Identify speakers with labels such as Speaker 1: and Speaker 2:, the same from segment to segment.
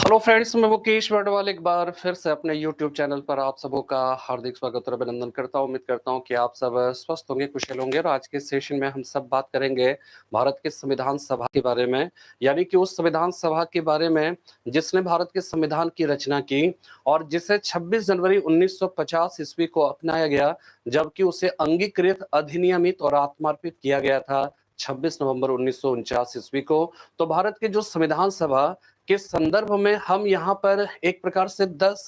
Speaker 1: Hello friends, मैं मुकेश वर्डवाल एक बार फिर से अपने यूट्यूब चैनल पर आप सबों का हार्दिक स्वागत और अभिनंदन करता हूं। उम्मीद करता हूं कि आप सब स्वस्थ होंगे, कुशल होंगे। और आज के सेशन में हम सब बात करेंगे भारत के संविधान सभा के बारे में, यानी कि उस संविधान सभा के बारे में जिसने भारत के संविधान की रचना की और जिसे 26 जनवरी 1950 ईस्वी को अपनाया गया, जबकि उसे अंगीकृत, अधिनियमित और आत्मार्पित किया गया था 26 नवंबर 1949 ईस्वी को। तो भारत के जो संविधान सभा के संदर्भ में हम यहाँ पर एक प्रकार से 10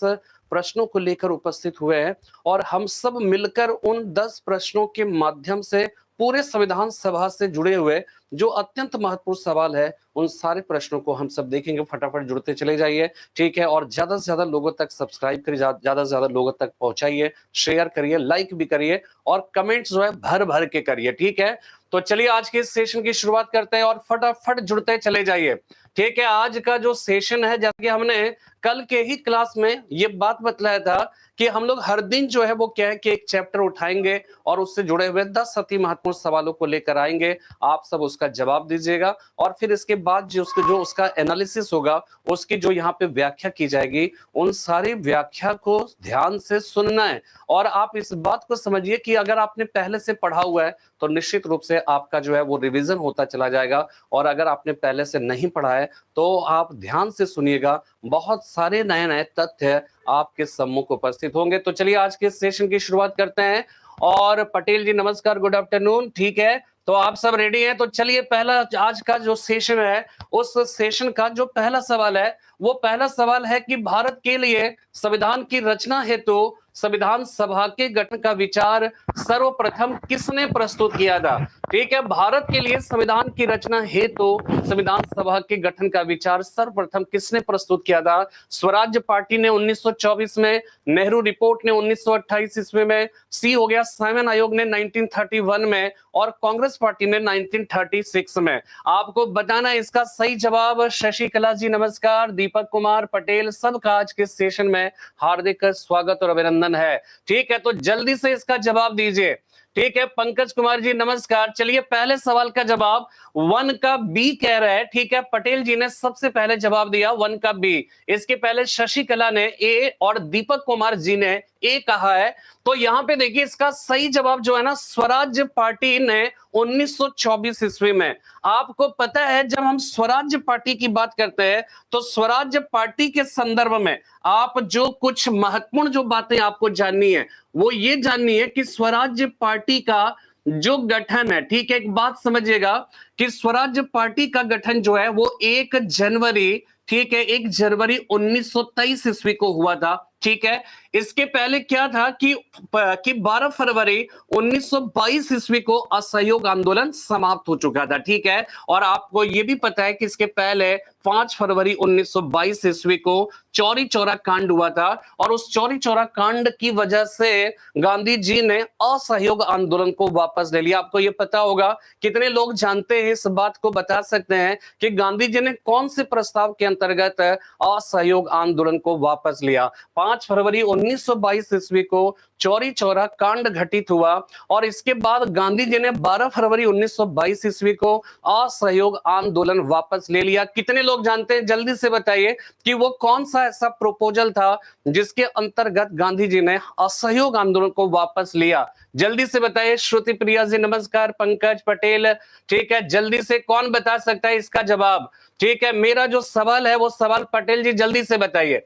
Speaker 1: प्रश्नों को लेकर उपस्थित हुए हैं और हम सब मिलकर उन 10 प्रश्नों के माध्यम से पूरे संविधान सभा से जुड़े हुए जो अत्यंत महत्वपूर्ण सवाल है उन सारे प्रश्नों को हम सब देखेंगे। फटाफट जुड़ते चले जाइए, ठीक है। और ज्यादा से ज्यादा लोगों तक सब्सक्राइब करिए, ज्यादा से ज्यादा लोगों तक पहुंचाइए, शेयर करिए, लाइक भी करिए और कमेंट्स जो है भर भर के करिए, ठीक है। तो चलिए आज के इस सेशन की शुरुआत करते हैं और फटाफट जुड़ते चले जाइए, ठीक है। आज का जो सेशन है, जैसे कि हमने कल के ही क्लास में ये बात बतलाया था कि हम लोग हर दिन जो है वो क्या है कि एक चैप्टर उठाएंगे और उससे जुड़े हुए 10 अति महत्वपूर्ण सवालों को लेकर आएंगे। आप सब उसका जवाब दीजिएगा और फिर इसके बाद जो उसका एनालिसिस होगा, उसकी जो यहाँ पे व्याख्या की जाएगी, उन सारी व्याख्या को ध्यान से सुनना है। और आप इस बात को समझिए कि अगर आपने पहले से पढ़ा हुआ है तो निश्चित रूप से आपका जो है वो रिवीजन होता चला जाएगा। और अगर आपने पहले से नहीं पढ़ा है तो आप ध्यान से सुनिएगा, बहुत सारे नए नए तथ्य आपके सम्मुख उपस्थित होंगे। तो चलिए आज के सेशन की शुरुआत करते हैं। और पटेल जी नमस्कार, गुड आफ्टरनून, ठीक है। तो आप सब रेडी हैं? तो चलिए पहला आज का जो सेशन है उस सेशन का जो पहला सवाल है वो पहला सवाल है कि भारत के लिए संविधान की रचना हेतु संविधान सभा के गठन का विचार सर्वप्रथम किसने प्रस्तुत किया था? ठीक है, भारत के लिए संविधान की रचना हेतु संविधान सभा के गठन का विचार सर्वप्रथम किसने प्रस्तुत किया था? स्वराज्य पार्टी ने 1924 में, नेहरू रिपोर्ट ने 1928 ईस्वी में, सी हो गया साइमन आयोग ने 1931 में और कांग्रेस पार्टी ने 1936 में। आपको बताना इसका सही जवाब। शशिकला जी नमस्कार, दीपक कुमार पटेल, सबका आज के सेशन में हार्दिक स्वागत और अभिनंदन है, ठीक है। तो जल्दी से इसका जवाब दीजिए, ठीक है। पंकज कुमार जी नमस्कार। चलिए पहले सवाल का जवाब 1 का बी कह रहे हैं, ठीक है। पटेल जी ने सबसे पहले जवाब दिया 1 का बी। इसके पहले शशिकला ने ए और दीपक कुमार जी ने ए कहा है। तो यहां पे देखिए इसका सही जवाब जो है ना, स्वराज्य पार्टी ने 1924 ईस्वी में। आपको पता है जब हम स्वराज्य पार्टी की बात करते हैं तो स्वराज्य पार्टी के संदर्भ में आप जो कुछ महत्वपूर्ण जो बातें आपको जाननी है वो ये जाननी है कि स्वराज्य पार्टी का जो गठन है, ठीक है, एक बात समझिएगा कि स्वराज्य पार्टी का गठन जो है वो 1 जनवरी, ठीक है, 1 जनवरी 1923 ईस्वी को हुआ था, ठीक है। इसके पहले क्या था कि 12 फरवरी 1922 ईस्वी को असहयोग आंदोलन समाप्त हो चुका था, ठीक है। और आपको यह भी पता है कि इसके पहले 5 फरवरी 1922 ईस्वी को चौरी चौरा कांड हुआ था और उस चौरी चौरा कांड की वजह से गांधी जी ने असहयोग आंदोलन को वापस ले लिया। आपको यह पता होगा, कितने लोग जानते हैं, इस बात को बता सकते हैं कि गांधी जी ने कौन से प्रस्ताव के अंतर्गत असहयोग आंदोलन को वापस लिया? 5 फरवरी 1922 ईस्वी को चौरी चौरा कांड घटित हुआ और इसके बाद गांधी जी ने 12 फरवरी 1922 ईस्वी को असहयोग आंदोलन वापस ले लिया। कितने लोग जानते हैं, जल्दी से बताइए कि वो कौन सा ऐसा प्रोपोजल था जिसके अंतर्गत गांधी जी ने असहयोग आंदोलन को वापस लिया? जल्दी से बताइए। श्रुति प्रिया जी नमस्कार, पंकज पटेल, ठीक है, जल्दी से कौन बता सकता है इसका जवाब? ठीक है, मेरा जो सवाल है वो सवाल पटेल जी जल्दी से बताइए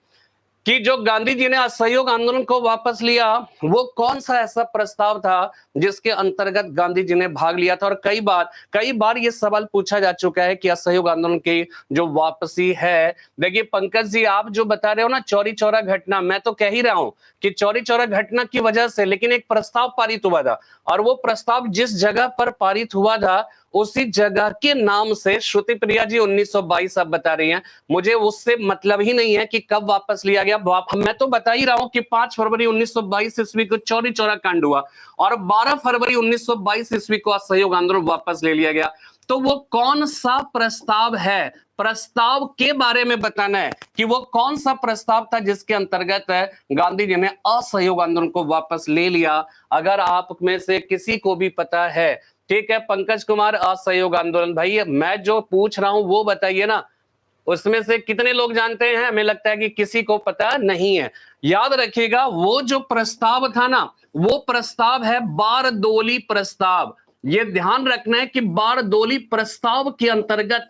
Speaker 1: कि जो गांधी जी ने असहयोग आंदोलन को वापस लिया वो कौन सा ऐसा प्रस्ताव था जिसके अंतर्गत गांधी जी ने भाग लिया था? और कई बार ये सवाल पूछा जा चुका है कि असहयोग आंदोलन की जो वापसी है, देखिए पंकज जी आप जो बता रहे हो ना चौरी चौरा घटना, मैं तो कह ही रहा हूं कि चौरी चौरा घटना की वजह से, लेकिन एक प्रस्ताव पारित हुआ था और वो प्रस्ताव जिस जगह पर पारित हुआ था उसी जगह के नाम से, श्रुति प्रिया जी 1922 आप बता रही हैं, मुझे उससे मतलब ही नहीं है कि कब वापस लिया गया। मैं तो बता ही रहा हूं कि 5 फरवरी 1922 ईस्वी को चौरी चौरा कांड हुआ और 12 फरवरी 1922 ईस्वी को असहयोग आंदोलन वापस ले लिया गया। तो वो कौन सा प्रस्ताव है, प्रस्ताव के बारे में बताना है कि वो कौन सा प्रस्ताव था जिसके अंतर्गत गांधी जी ने असहयोग आंदोलन को वापस ले लिया। अगर आप में से किसी को भी पता है, ठीक है। पंकज कुमार, असहयोग आंदोलन, भाई मैं जो पूछ रहा हूं वो बताइए ना। उसमें से कितने लोग जानते हैं? हमें लगता है कि किसी को पता नहीं है। याद रखिएगा, वो जो प्रस्ताव था ना, वो प्रस्ताव है बारदोली प्रस्ताव। ये ध्यान रखना है कि बारदोली प्रस्ताव के अंतर्गत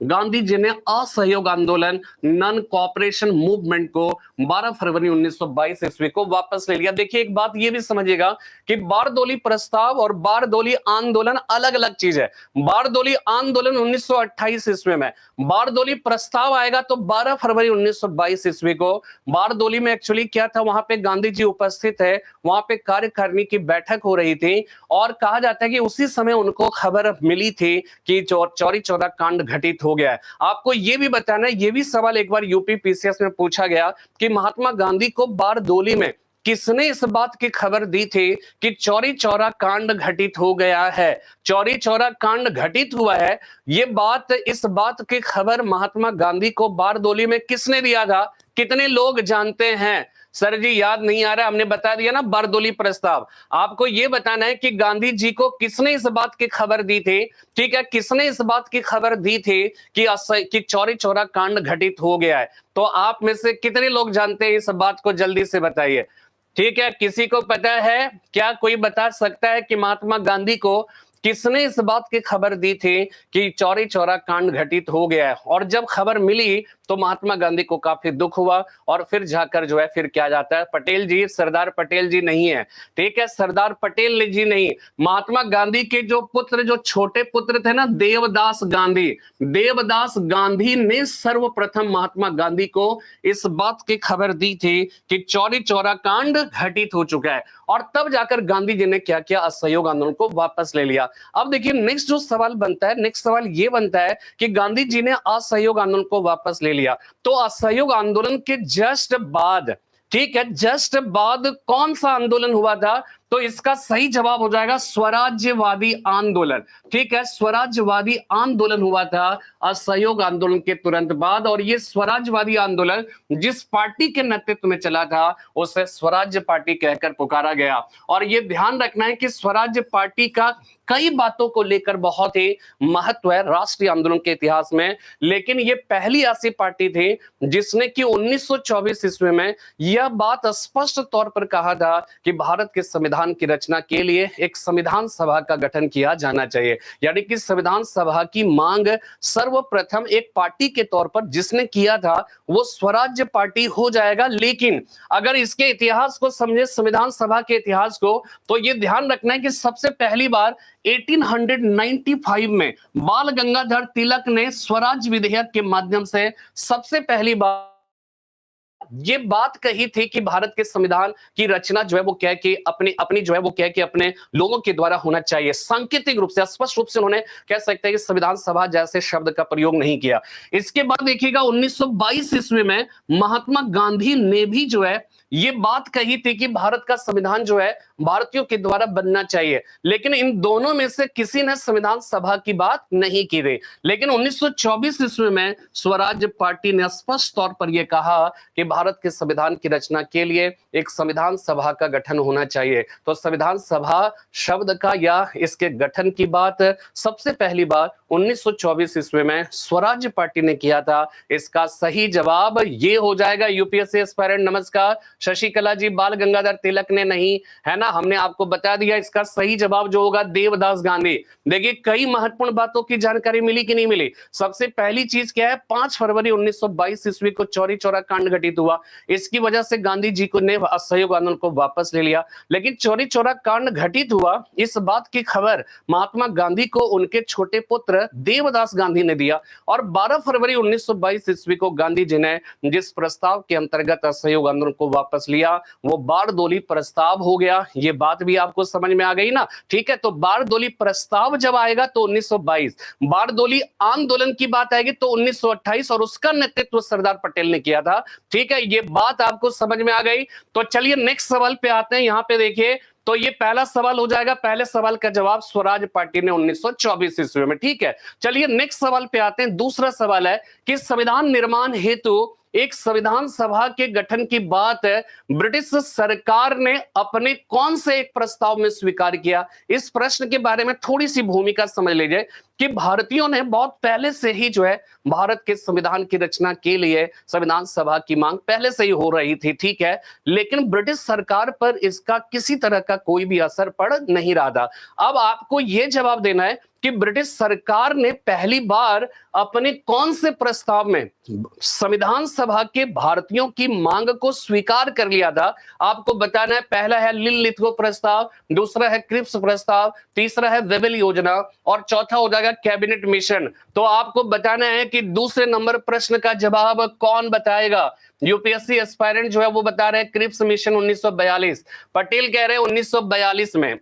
Speaker 1: गांधी जी ने असहयोग आंदोलन, नॉन कोऑपरेशन मूवमेंट को 12 फरवरी 1922 ईस्वी को वापस ले लिया। देखिए, एक बात ये भी समझिएगा कि बारदोली प्रस्ताव और बारदोली आंदोलन अलग अलग चीज है। बारदोली आंदोलन 1928 ईस्वी में, बारदोली प्रस्ताव आएगा तो 12 फरवरी 1922 ईस्वी को। बारदोली में एक्चुअली क्या था, वहां पे गांधी जी उपस्थित है, वहां पे कार्यकारिणी की बैठक हो रही थी और कहा जाता है कि उसी समय उनको खबर मिली थी कि चौरी चौरा कांड घटित हो गया है। आपको यह भी बताना है, ये भी सवाल एक बार यूपी पीसीएस में पूछा गया कि महात्मा गांधी को बारदोली में किसने इस बात की खबर दी थी कि चौरी चौरा कांड घटित हो गया है, चौरी चौरा कांड घटित हुआ है। इस बात की खबर महात्मा गांधी को बारदोली में किसने दिया था? कितने लोग जानते हैं? सर जी याद नहीं आ रहा, हमने बता दिया ना, बारदोली प्रस्ताव। आपको यह बताना है कि गांधी जी को किसने इस बात की खबर दी थी, ठीक है, किसने इस बात की खबर दी थी कि चौरी चौरा कांड घटित हो गया है। तो आप में से कितने लोग जानते हैं इस बात को? जल्दी से बताइए। ठीक है, किसी को पता है क्या? कोई बता सकता है कि महात्मा गांधी को किसने इस बात की खबर दी थी कि चौरी चौरा कांड घटित हो गया है? और जब खबर मिली तो महात्मा गांधी को काफी दुख हुआ और फिर जाकर जो है फिर क्या जाता है, पटेल जी, सरदार पटेल जी नहीं है, ठीक है, सरदार पटेल जी नहीं, महात्मा गांधी के जो पुत्र, जो छोटे पुत्र थे ना, देवदास गांधी, देवदास गांधी ने सर्वप्रथम महात्मा गांधी को इस बात की खबर दी थी कि चौरी चौरा कांड घटित हो चुका है। और तब जाकर गांधी जी ने क्या किया? असहयोग आंदोलन को वापस ले लिया। अब देखिए नेक्स्ट जो सवाल बनता है, नेक्स्ट सवाल ये बनता है कि गांधी जी ने असहयोग आंदोलन को वापस ले लिया, तो असहयोग आंदोलन के जस्ट बाद, ठीक है, जस्ट बाद कौन सा आंदोलन हुआ था? तो इसका सही जवाब हो जाएगा स्वराज्यवादी आंदोलन। ठीक है, स्वराज्यवादी आंदोलन हुआ था असहयोग आंदोलन के तुरंत बाद। और ये स्वराज्यवादी आंदोलन जिस पार्टी के नेतृत्व में चला था उसे स्वराज्य पार्टी कहकर पुकारा गया। और ये ध्यान रखना है कि स्वराज्य पार्टी का कई बातों को लेकर बहुत ही महत्व है राष्ट्रीय आंदोलन के इतिहास में, लेकिन ये पहली ऐसी पार्टी थी जिसने कि 1924 ईस्वी में यह बात स्पष्ट तौर पर कहा था कि भारत के संविधान की रचना के लिए एक संविधान सभा का गठन किया जाना चाहिए। यानी कि संविधान सभा की मांग सर्वप्रथम एक पार्टी के तौर पर जिसने किया था वो स्वराज्य पार्टी हो जाएगा। लेकिन अगर इसके इतिहास को समझे, संविधान सभा के इतिहास को, तो ये ध्यान रखना है कि सबसे पहली बार 1895 में बाल गंगाधर तिलक ने स्वराज विधेयक के माध्यम से सबसे पहली बार ये बात कही थी कि भारत के संविधान की रचना जो है वो क्या है कि अपनी जो है वो क्या है कि अपने लोगों के द्वारा होना चाहिए। सांकेतिक रूप से, स्पष्ट रूप से उन्होंने कह सकते हैं कि संविधान सभा जैसे शब्द का प्रयोग नहीं किया। इसके बाद देखिएगा 1922 ईस्वी में महात्मा गांधी ने भी जो है ये बात कही थी कि भारत का संविधान जो है भारतीयों के द्वारा बनना चाहिए, लेकिन इन दोनों में से किसी ने संविधान सभा की बात नहीं की थी। लेकिन 1924 ईस्वी में स्वराज्य पार्टी ने स्पष्ट तौर पर यह कहा कि भारत के संविधान की रचना के लिए एक संविधान सभा का गठन होना चाहिए। तो संविधान सभा शब्द का या इसके गठन की बात सबसे पहली बार 1924 ईस्वी में स्वराज्य पार्टी ने किया था। इसका सही जवाब ये हो जाएगा यूपीएससी एस्पायरेंट नमस्कार, शशिकला जी, बाल गंगाधर तिलक ने नहीं, है ना, हमने आपको बता दिया। इसका सही जवाब जो होगा देवदास गांधी। देखिए कई महत्वपूर्ण बातों की जानकारी मिली कि नहीं मिली। सबसे पहली चीज क्या है, 5 फरवरी 1922 ईस्वी को चौरी चौरा कांड घटित हुआ, इसकी वजह से गांधी जी को ने असहयोग आंदोलन को वापस ले लिया। लेकिन चौरी चौरा कांड घटित हुआ इस बात की खबर महात्मा गांधी को उनके छोटे पुत्र देवदास गांधी ने दिया। और 12 फरवरी 1922 ईस्वी को गांधी जी ने जिस प्रस्ताव के अंतर्गत असहयोग आंदोलन को वापस लिया वो बारदोली प्रस्ताव हो गया। ये बात भी आपको समझ में आ गई ना, ठीक है। तो बारदोली प्रस्ताव जब आएगा तो 1922, बारदोली आंदोलन की बात आएगी तो 1928, और उसका नेतृत्व सरदार पटेल ने किया था, ठीक है। ये बात आपको समझ में आ गई। तो चलिए नेक्स्ट सवाल पे आते हैं। यहां पे देखिए, तो ये पहला सवाल हो जाएगा, पहले सवाल का जवाब स्वराज पार्टी ने 1924 ईस्वी में, ठीक है। चलिए नेक्स्ट सवाल पे आते हैं। दूसरा सवाल है कि संविधान निर्माण हेतु एक संविधान सभा के गठन की बात ब्रिटिश सरकार ने अपने कौन से एक प्रस्ताव में स्वीकार किया? इस प्रश्न के बारे में थोड़ी सी भूमिका समझ लीजिए कि भारतीयों ने बहुत पहले से ही जो है भारत के संविधान की रचना के लिए संविधान सभा की मांग पहले से ही हो रही थी, ठीक है, लेकिन ब्रिटिश सरकार पर इसका किसी तरह का कोई भी असर पड़ नहीं रहा था। अब आपको यह जवाब देना है कि ब्रिटिश सरकार ने पहली बार अपने कौन से प्रस्ताव में संविधान सभा के भारतीयों की मांग को स्वीकार कर लिया था। आपको बताना है, पहला है लिन-लिथगो प्रस्ताव, दूसरा है क्रिप्स प्रस्ताव, तीसरा है वेबल योजना और चौथा हो जाएगा कैबिनेट मिशन। तो आपको बताना है कि दूसरे नंबर प्रश्न का जवाब कौन बताएगा? यूपीएससी एस्पायरेंट जो है वो बता रहे हैं क्रिप्स मिशन 1942, पटेल कह रहे हैं 1942 में।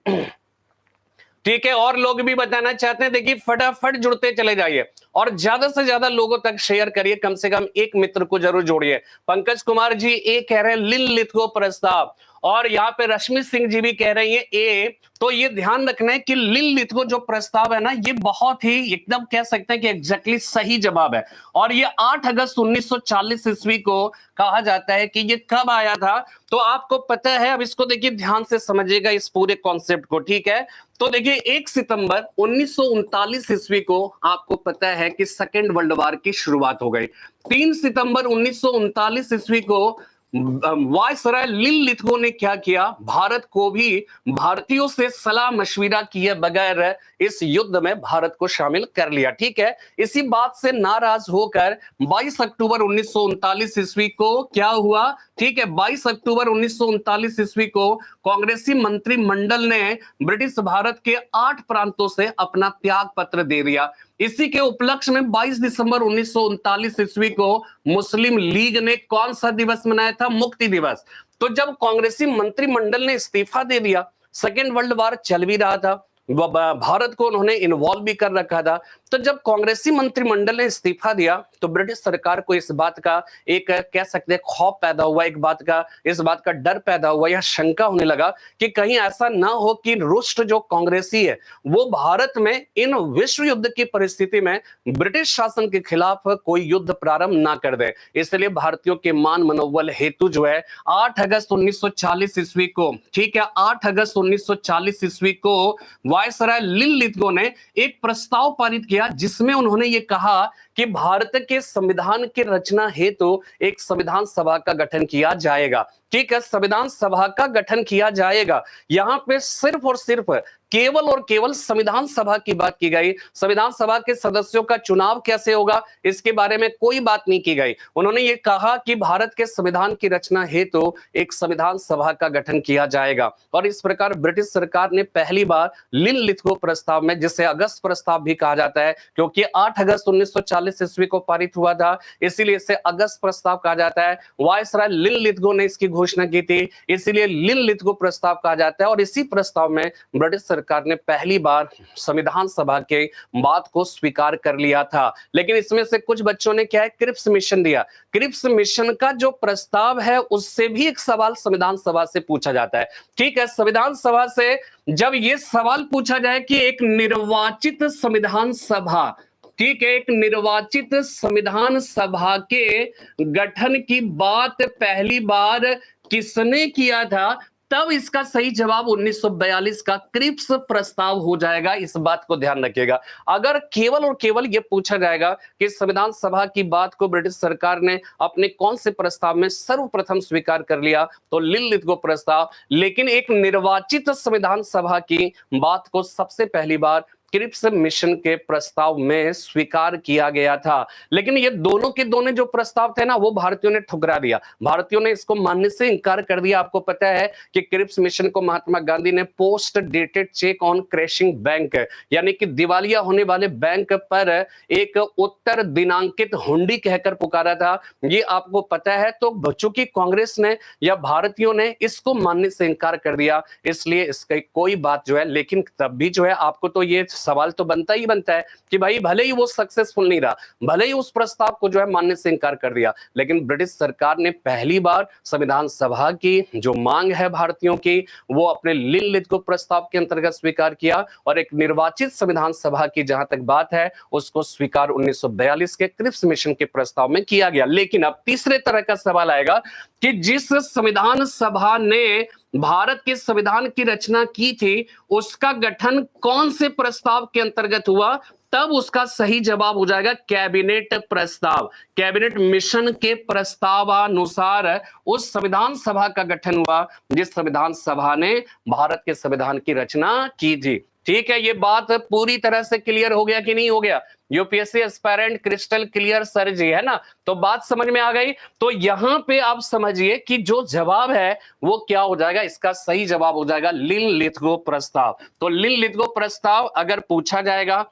Speaker 1: ठीक है, और लोग भी बताना चाहते हैं, देखिए फटाफट जुड़ते चले जाइए और ज्यादा से ज्यादा लोगों तक शेयर करिए, कम से कम एक मित्र को जरूर जोड़िए। पंकज कुमार जी ए कह रहे हैं लिन-लिथगो प्रस्ताव और यहाँ पे रश्मि सिंह जी भी कह रही है ए। तो ये ध्यान रखना है कि लिन-लिथगो जो प्रस्ताव है ना, ये बहुत ही एकदम कह सकते हैं कि एग्जैक्टली सही जवाब है और ये 8 अगस्त 1940 ईस्वी को कहा जाता है कि ये कब आया था। तो आपको पता है, अब इसको देखिए ध्यान से समझिएगा इस पूरे कॉन्सेप्ट को, ठीक है। तो देखिए 1 सितंबर 1939 ईस्वी को आपको पता है कि सेकेंड वर्ल्ड वॉर की शुरुआत हो गई। 3 सितंबर 1939 ईस्वी को वायसराय लिन-लिथगो ने क्या किया, भारत को भी भारतीयों से सलाह मशविरा किए बगैर इस युद्ध में भारत को शामिल कर लिया, ठीक है। इसी बात से नाराज होकर 22 अक्टूबर 1939 ईस्वी को क्या हुआ, ठीक है, 22 अक्टूबर 1939 ईस्वी को कांग्रेसी मंत्रिमंडल ने ब्रिटिश भारत के 8 प्रांतों से अपना त्याग पत्र दे दिया। इसी के उपलक्ष्य में 22 दिसंबर 1939 ईस्वी को मुस्लिम लीग ने कौन सा दिवस मनाया था? मुक्ति दिवस। तो जब कांग्रेसी मंत्रिमंडल ने इस्तीफा दे दिया, सेकेंड वर्ल्ड वॉर चल भी रहा था, भारत को उन्होंने इन्वॉल्व भी कर रखा था, तो जब कांग्रेसी मंत्रिमंडल ने इस्तीफा दिया तो ब्रिटिश सरकार को इस बात का एक कह सकते हैं खौफ पैदा हुआ, इस बात का डर पैदा हुआ या शंका होने लगा कि कहीं ऐसा ना हो कि रुष्ट जो कांग्रेसी है वो भारत में इन विश्व युद्ध की परिस्थिति में ब्रिटिश शासन के खिलाफ कोई युद्ध प्रारंभ ना कर दे। इसलिए भारतीयों के मान मनोबल हेतु जो है 8 अगस्त 1940 ईस्वी को, ठीक है, 8 अगस्त 1940 ईस्वी को वायसराय लिन-लिथगो ने एक प्रस्ताव पारित किया जिसमें उन्होंने ये कहा कि भारत के संविधान की रचना हेतु एक संविधान सभा का गठन किया जाएगा, ठीक है, संविधान सभा का गठन किया जाएगा। यहां पे सिर्फ और सिर्फ केवल और केवल संविधान सभा की बात की गई। संविधान सभा के सदस्यों का चुनाव कैसे होगा इसके बारे में कोई बात नहीं की गई। उन्होंने ये कहा कि भारत के संविधान की रचना हेतु एक संविधान सभा का गठन किया जाएगा और इस प्रकार ब्रिटिश सरकार ने पहली बार लिन-लिथगो प्रस्ताव में, जिसे अगस्त प्रस्ताव भी कहा जाता है क्योंकि 8 अगस्त 1940 ईस्वी को पारित हुआ था, इसीलिए इसे अगस्त प्रस्ताव कहा जाता है। वायसराय लिन-लिथगो ने इसकी घोषणा की थी, इसीलिए लिन-लिथगो प्रस्ताव कहा जाता है और इसी प्रस्ताव में ब्रिटिश सरकार ने पहली बार संविधान सभा के बात को स्वीकार कर लिया था। लेकिन इसमें से कुछ बच्चों ने क्या है, क्रिप्स मिशन दिया। क्रिप्स मिशन का जो प्रस्ताव है उससे भी एक सवाल संविधान सभा से पूछा जाता है, ठीक है। संविधान सभा से जब यह सवाल पूछा जाए कि एक निर्वाचित संविधान सभा, ठीक है, एक निर्वाचित संविधान सभा के गठन की बात पहली बार किसने किया था, तब इसका सही जवाब 1942 का क्रिप्स प्रस्ताव हो जाएगा। इस बात को ध्यान रखिएगा। अगर केवल और केवल यह पूछा जाएगा कि संविधान सभा की बात को ब्रिटिश सरकार ने अपने कौन से प्रस्ताव में सर्वप्रथम स्वीकार कर लिया, तो लिन-लिथगो प्रस्ताव। लेकिन एक निर्वाचित संविधान सभा की बात को सबसे पहली बार क्रिप्स मिशन के प्रस्ताव में स्वीकार किया गया था। लेकिन ये दोनों के दोनों जो प्रस्ताव थे ना, वो भारतीयों ने ठुकरा दिया। भारतीयों ने इसको मानने से इनकार कर दिया। आपको पता है कि क्रिप्स मिशन को महात्मा गांधी ने post dated cheque on crashing bank, यानी कि दिवालिया होने वाले बैंक पर एक उत्तर दिनांकित हुंडी कहकर पुकारा था। ये आपको पता है। तो चूंकि कांग्रेस ने या भारतीयों ने इसको मानने से इनकार कर दिया, इसलिए इसकी कोई बात जो है, लेकिन तब भी जो है आपको तो ये सवाल तो बनता ही बनता है कि भाई भले ही वो सक्सेसफुल नहीं रहा, भले ही उस प्रस्ताव को जो है मानने से इनकार कर दिया, लेकिन ब्रिटिश सरकार ने पहली बार संविधान सभा की जो मांग है भारतीयों की, वो अपने लिनलिथगो प्रस्ताव के अंतर्गत स्वीकार किया, और एक निर्वाचित संविधान सभा की जहां तक बात है उसको स्वीकार 1942 के क्रिप्स मिशन के प्रस्ताव में किया गया। लेकिन अब तीसरे तरह का सवाल आएगा कि जिस संविधान सभा ने भारत के संविधान की रचना की थी, उसका गठन कौन से प्रस्ताव के अंतर्गत हुआ? तब उसका सही जवाब हो जाएगा कैबिनेट प्रस्ताव। कैबिनेट मिशन के प्रस्तावानुसार उस संविधान सभा का गठन हुआ जिस संविधान सभा ने भारत के संविधान की रचना की थी। ठीक है, ये बात पूरी तरह से क्लियर हो गया कि नहीं हो गया? UPSC aspirant crystal clear sir ji, है ना? तो बात समझ में आ गई। तो यहां पे आप समझिए कि जो जवाब है वो क्या हो जाएगा, इसका सही जवाब हो जाएगा लिनलिथगो प्रस्ताव। तो लिनलिथगो प्रस्ताव अगर पूछा जाएगा,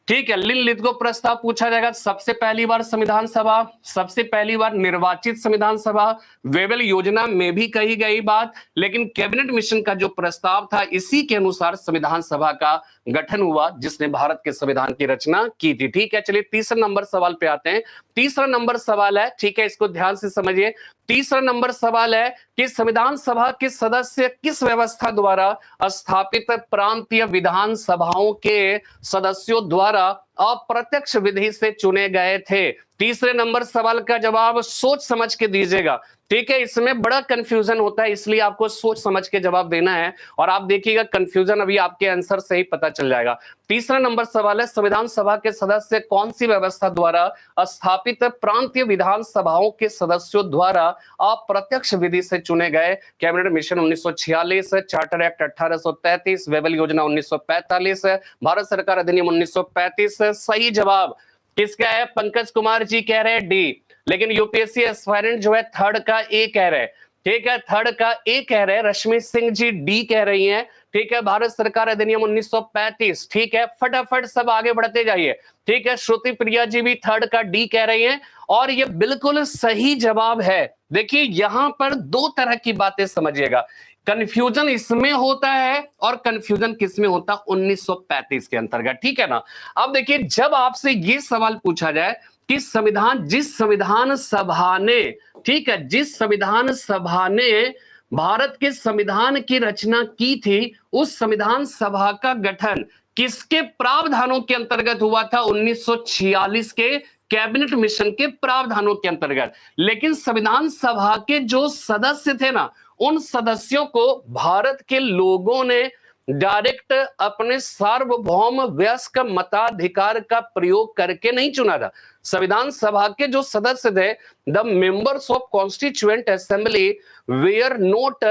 Speaker 1: ठीक है, लिनलिथगो प्रस्ताव पूछा जाएगा, सबसे पहली बार संविधान सभा, सबसे पहली बार निर्वाचित संविधान सभा, वेबल योजना में भी कही गई बात, लेकिन कैबिनेट मिशन का जो प्रस्ताव था इसी के अनुसार संविधान सभा का गठन हुआ जिसने भारत के संविधान की रचना की थी। ठीक है, चलिए तीसरा नंबर सवाल पे आते हैं। तीसरा नंबर सवाल है, ठीक है, इसको ध्यान से समझिए। तीसरा नंबर सवाल है कि संविधान सभा के सदस्य किस व्यवस्था द्वारा स्थापित प्रांतीय विधान सभाओं के सदस्यों द्वारा अप्रत्यक्ष विधि से चुने गए थे? तीसरे नंबर सवाल का जवाब सोच समझ के दीजिएगा। ठीक है, इसमें बड़ा कंफ्यूजन होता है, इसलिए आपको सोच समझ के जवाब देना है, और आप देखिएगा कंफ्यूजन अभी आपके आंसर से ही पता चल जाएगा। तीसरा नंबर सवाल है, संविधान सभा के सदस्य कौन सी व्यवस्था द्वारा स्थापित प्रांतीय विधान सभाओं के सदस्यों द्वारा अप्रत्यक्ष विधि से चुने गए? कैबिनेट मिशन 1946, चार्टर एक्ट 1833, वेबल योजना 1945, भारत सरकार अधिनियम 1935। सही जवाब किसका है? पंकज कुमार जी कह रहे हैं डी, लेकिन यूपीएससी एस्पायरेंट जो है थर्ड का ए कह रहे हैं। ठीक है, थर्ड का ए कह रहे हैं, रश्मि सिंह जी डी कह रही हैं। ठीक है, भारत सरकार अधिनियम 1935। ठीक है, फटाफट सब आगे बढ़ते जाइए। ठीक है, श्रुति प्रिया जी भी थर्ड का डी कह रही हैं, और ये बिल्कुल सही जवाब है। देखिए यहां पर दो तरह की बातें समझिएगा, कंफ्यूजन इसमें होता है और कंफ्यूजन किसमें होता है? 1935 के अंतर्गत। ठीक है ना? अब देखिए, जब आपसे ये सवाल पूछा जाए कि जिस संविधान सभा ने, ठीक है, जिस संविधान सभा ने भारत के संविधान की रचना की थी, उस संविधान सभा का गठन किसके प्रावधानों के अंतर्गत हुआ था? 1946 के कैबिनेट मिशन के प्रावधानों के अंतर्गत। लेकिन संविधान सभा के जो सदस्य थे ना, उन सदस्यों को भारत के लोगों ने डायरेक्ट अपने सार्वभौम वयस्क मताधिकार का प्रयोग करके नहीं चुना था। संविधान सभा के जो सदस्य थे, the members of Constituent Assembly were not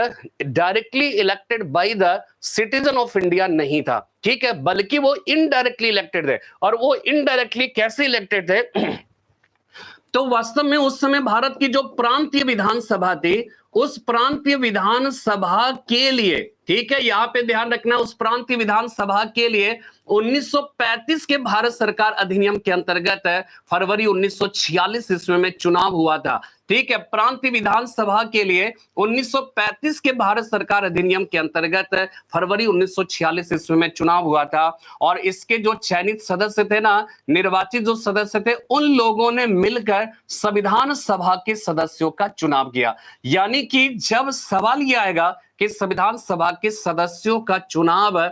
Speaker 1: directly elected by the citizen of India नहीं था। ठीक है, बल्कि वो इनडायरेक्टली इलेक्टेड थे। और वो इनडायरेक्टली कैसे इलेक्टेड थे? तो वास्तव में उस समय भारत की जो प्रांतीय विधानसभा थी, उस प्रांतीय विधानसभा के लिए, ठीक है, यहां पे ध्यान रखना, उस प्रांतीय विधानसभा के लिए 1935 के भारत सरकार अधिनियम के अंतर्गत फरवरी 1946 ईस्वी में चुनाव हुआ था। ठीक है, प्रांतीय विधानसभा के लिए 1935 के भारत सरकार अधिनियम के अंतर्गत फरवरी 1946 ईस्वी में चुनाव हुआ था। और इसके जो चयनित सदस्य थे ना, निर्वाचित जो सदस्य थे, उन लोगों ने मिलकर संविधान सभा के सदस्यों का चुनाव किया। यानी कि जब सवाल यह आएगा कि संविधान सभा के सदस्यों का चुनाव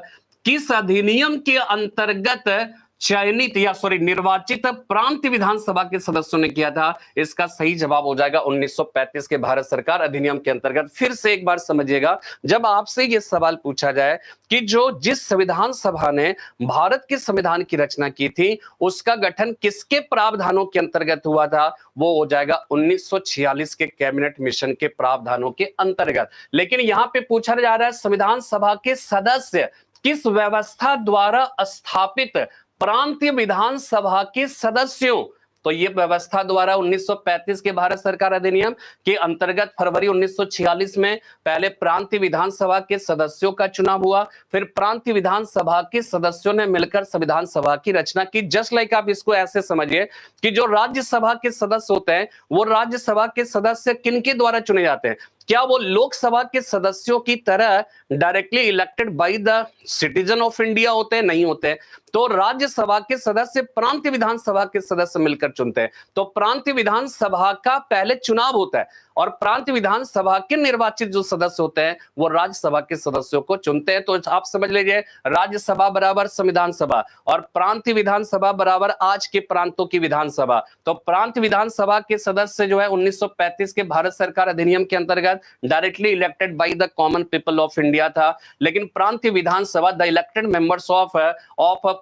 Speaker 1: किस अधिनियम के अंतर्गत चयनित या निर्वाचित प्रांतीय विधानसभा के सदस्यों ने किया था, इसका सही जवाब हो जाएगा 1935 के भारत सरकार अधिनियम के अंतर्गत। फिर से एक बार समझिएगा, जब आपसे यह सवाल पूछा जाए कि जिस संविधान सभा ने भारत के संविधान की रचना की थी, उसका गठन किसके प्रावधानों के अंतर्गत हुआ था, वो हो जाएगा 1946 के कैबिनेट मिशन के प्रावधानों के अंतर्गत। लेकिन यहां पे पूछा जा रहा है संविधान सभा के सदस्य किस व्यवस्था द्वारा स्थापित प्रांतीय विधानसभा के सदस्यों, तो ये व्यवस्था द्वारा 1935 के भारत सरकार अधिनियम के अंतर्गत फरवरी 1946 में पहले प्रांतीय विधानसभा के सदस्यों का चुनाव हुआ, फिर प्रांतीय विधानसभा के सदस्यों ने मिलकर संविधान सभा की रचना की। जस्ट लाइक आप इसको ऐसे समझिए कि जो राज्यसभा के सदस्य होते हैं, वो राज्यसभा के सदस्य किनके द्वारा चुने जाते हैं? क्या वो लोकसभा के सदस्यों की तरह directly elected by the citizen of India होते हैं? नहीं होते। तो राज्यसभा के सदस्य प्रांतीय विधानसभा के सदस्य मिलकर चुनते हैं। तो प्रांतीय विधानसभा का पहले चुनाव होता है और प्रांतीय विधानसभा के निर्वाचित जो सदस्य होते हैं वो राज्यसभा के सदस्यों को चुनते हैं। तो आप समझ लीजिए, राज्यसभा बराबर संविधान सभा और प्रांतीय विधानसभा बराबर आज के प्रांतों की विधानसभा। तो प्रांतीय विधानसभा के सदस्य जो है 1935 के भारत सरकार अधिनियम के अंतर्गत directly elected by the common people of India था। लेकिन प्रांतीय विधानसभा the elected members of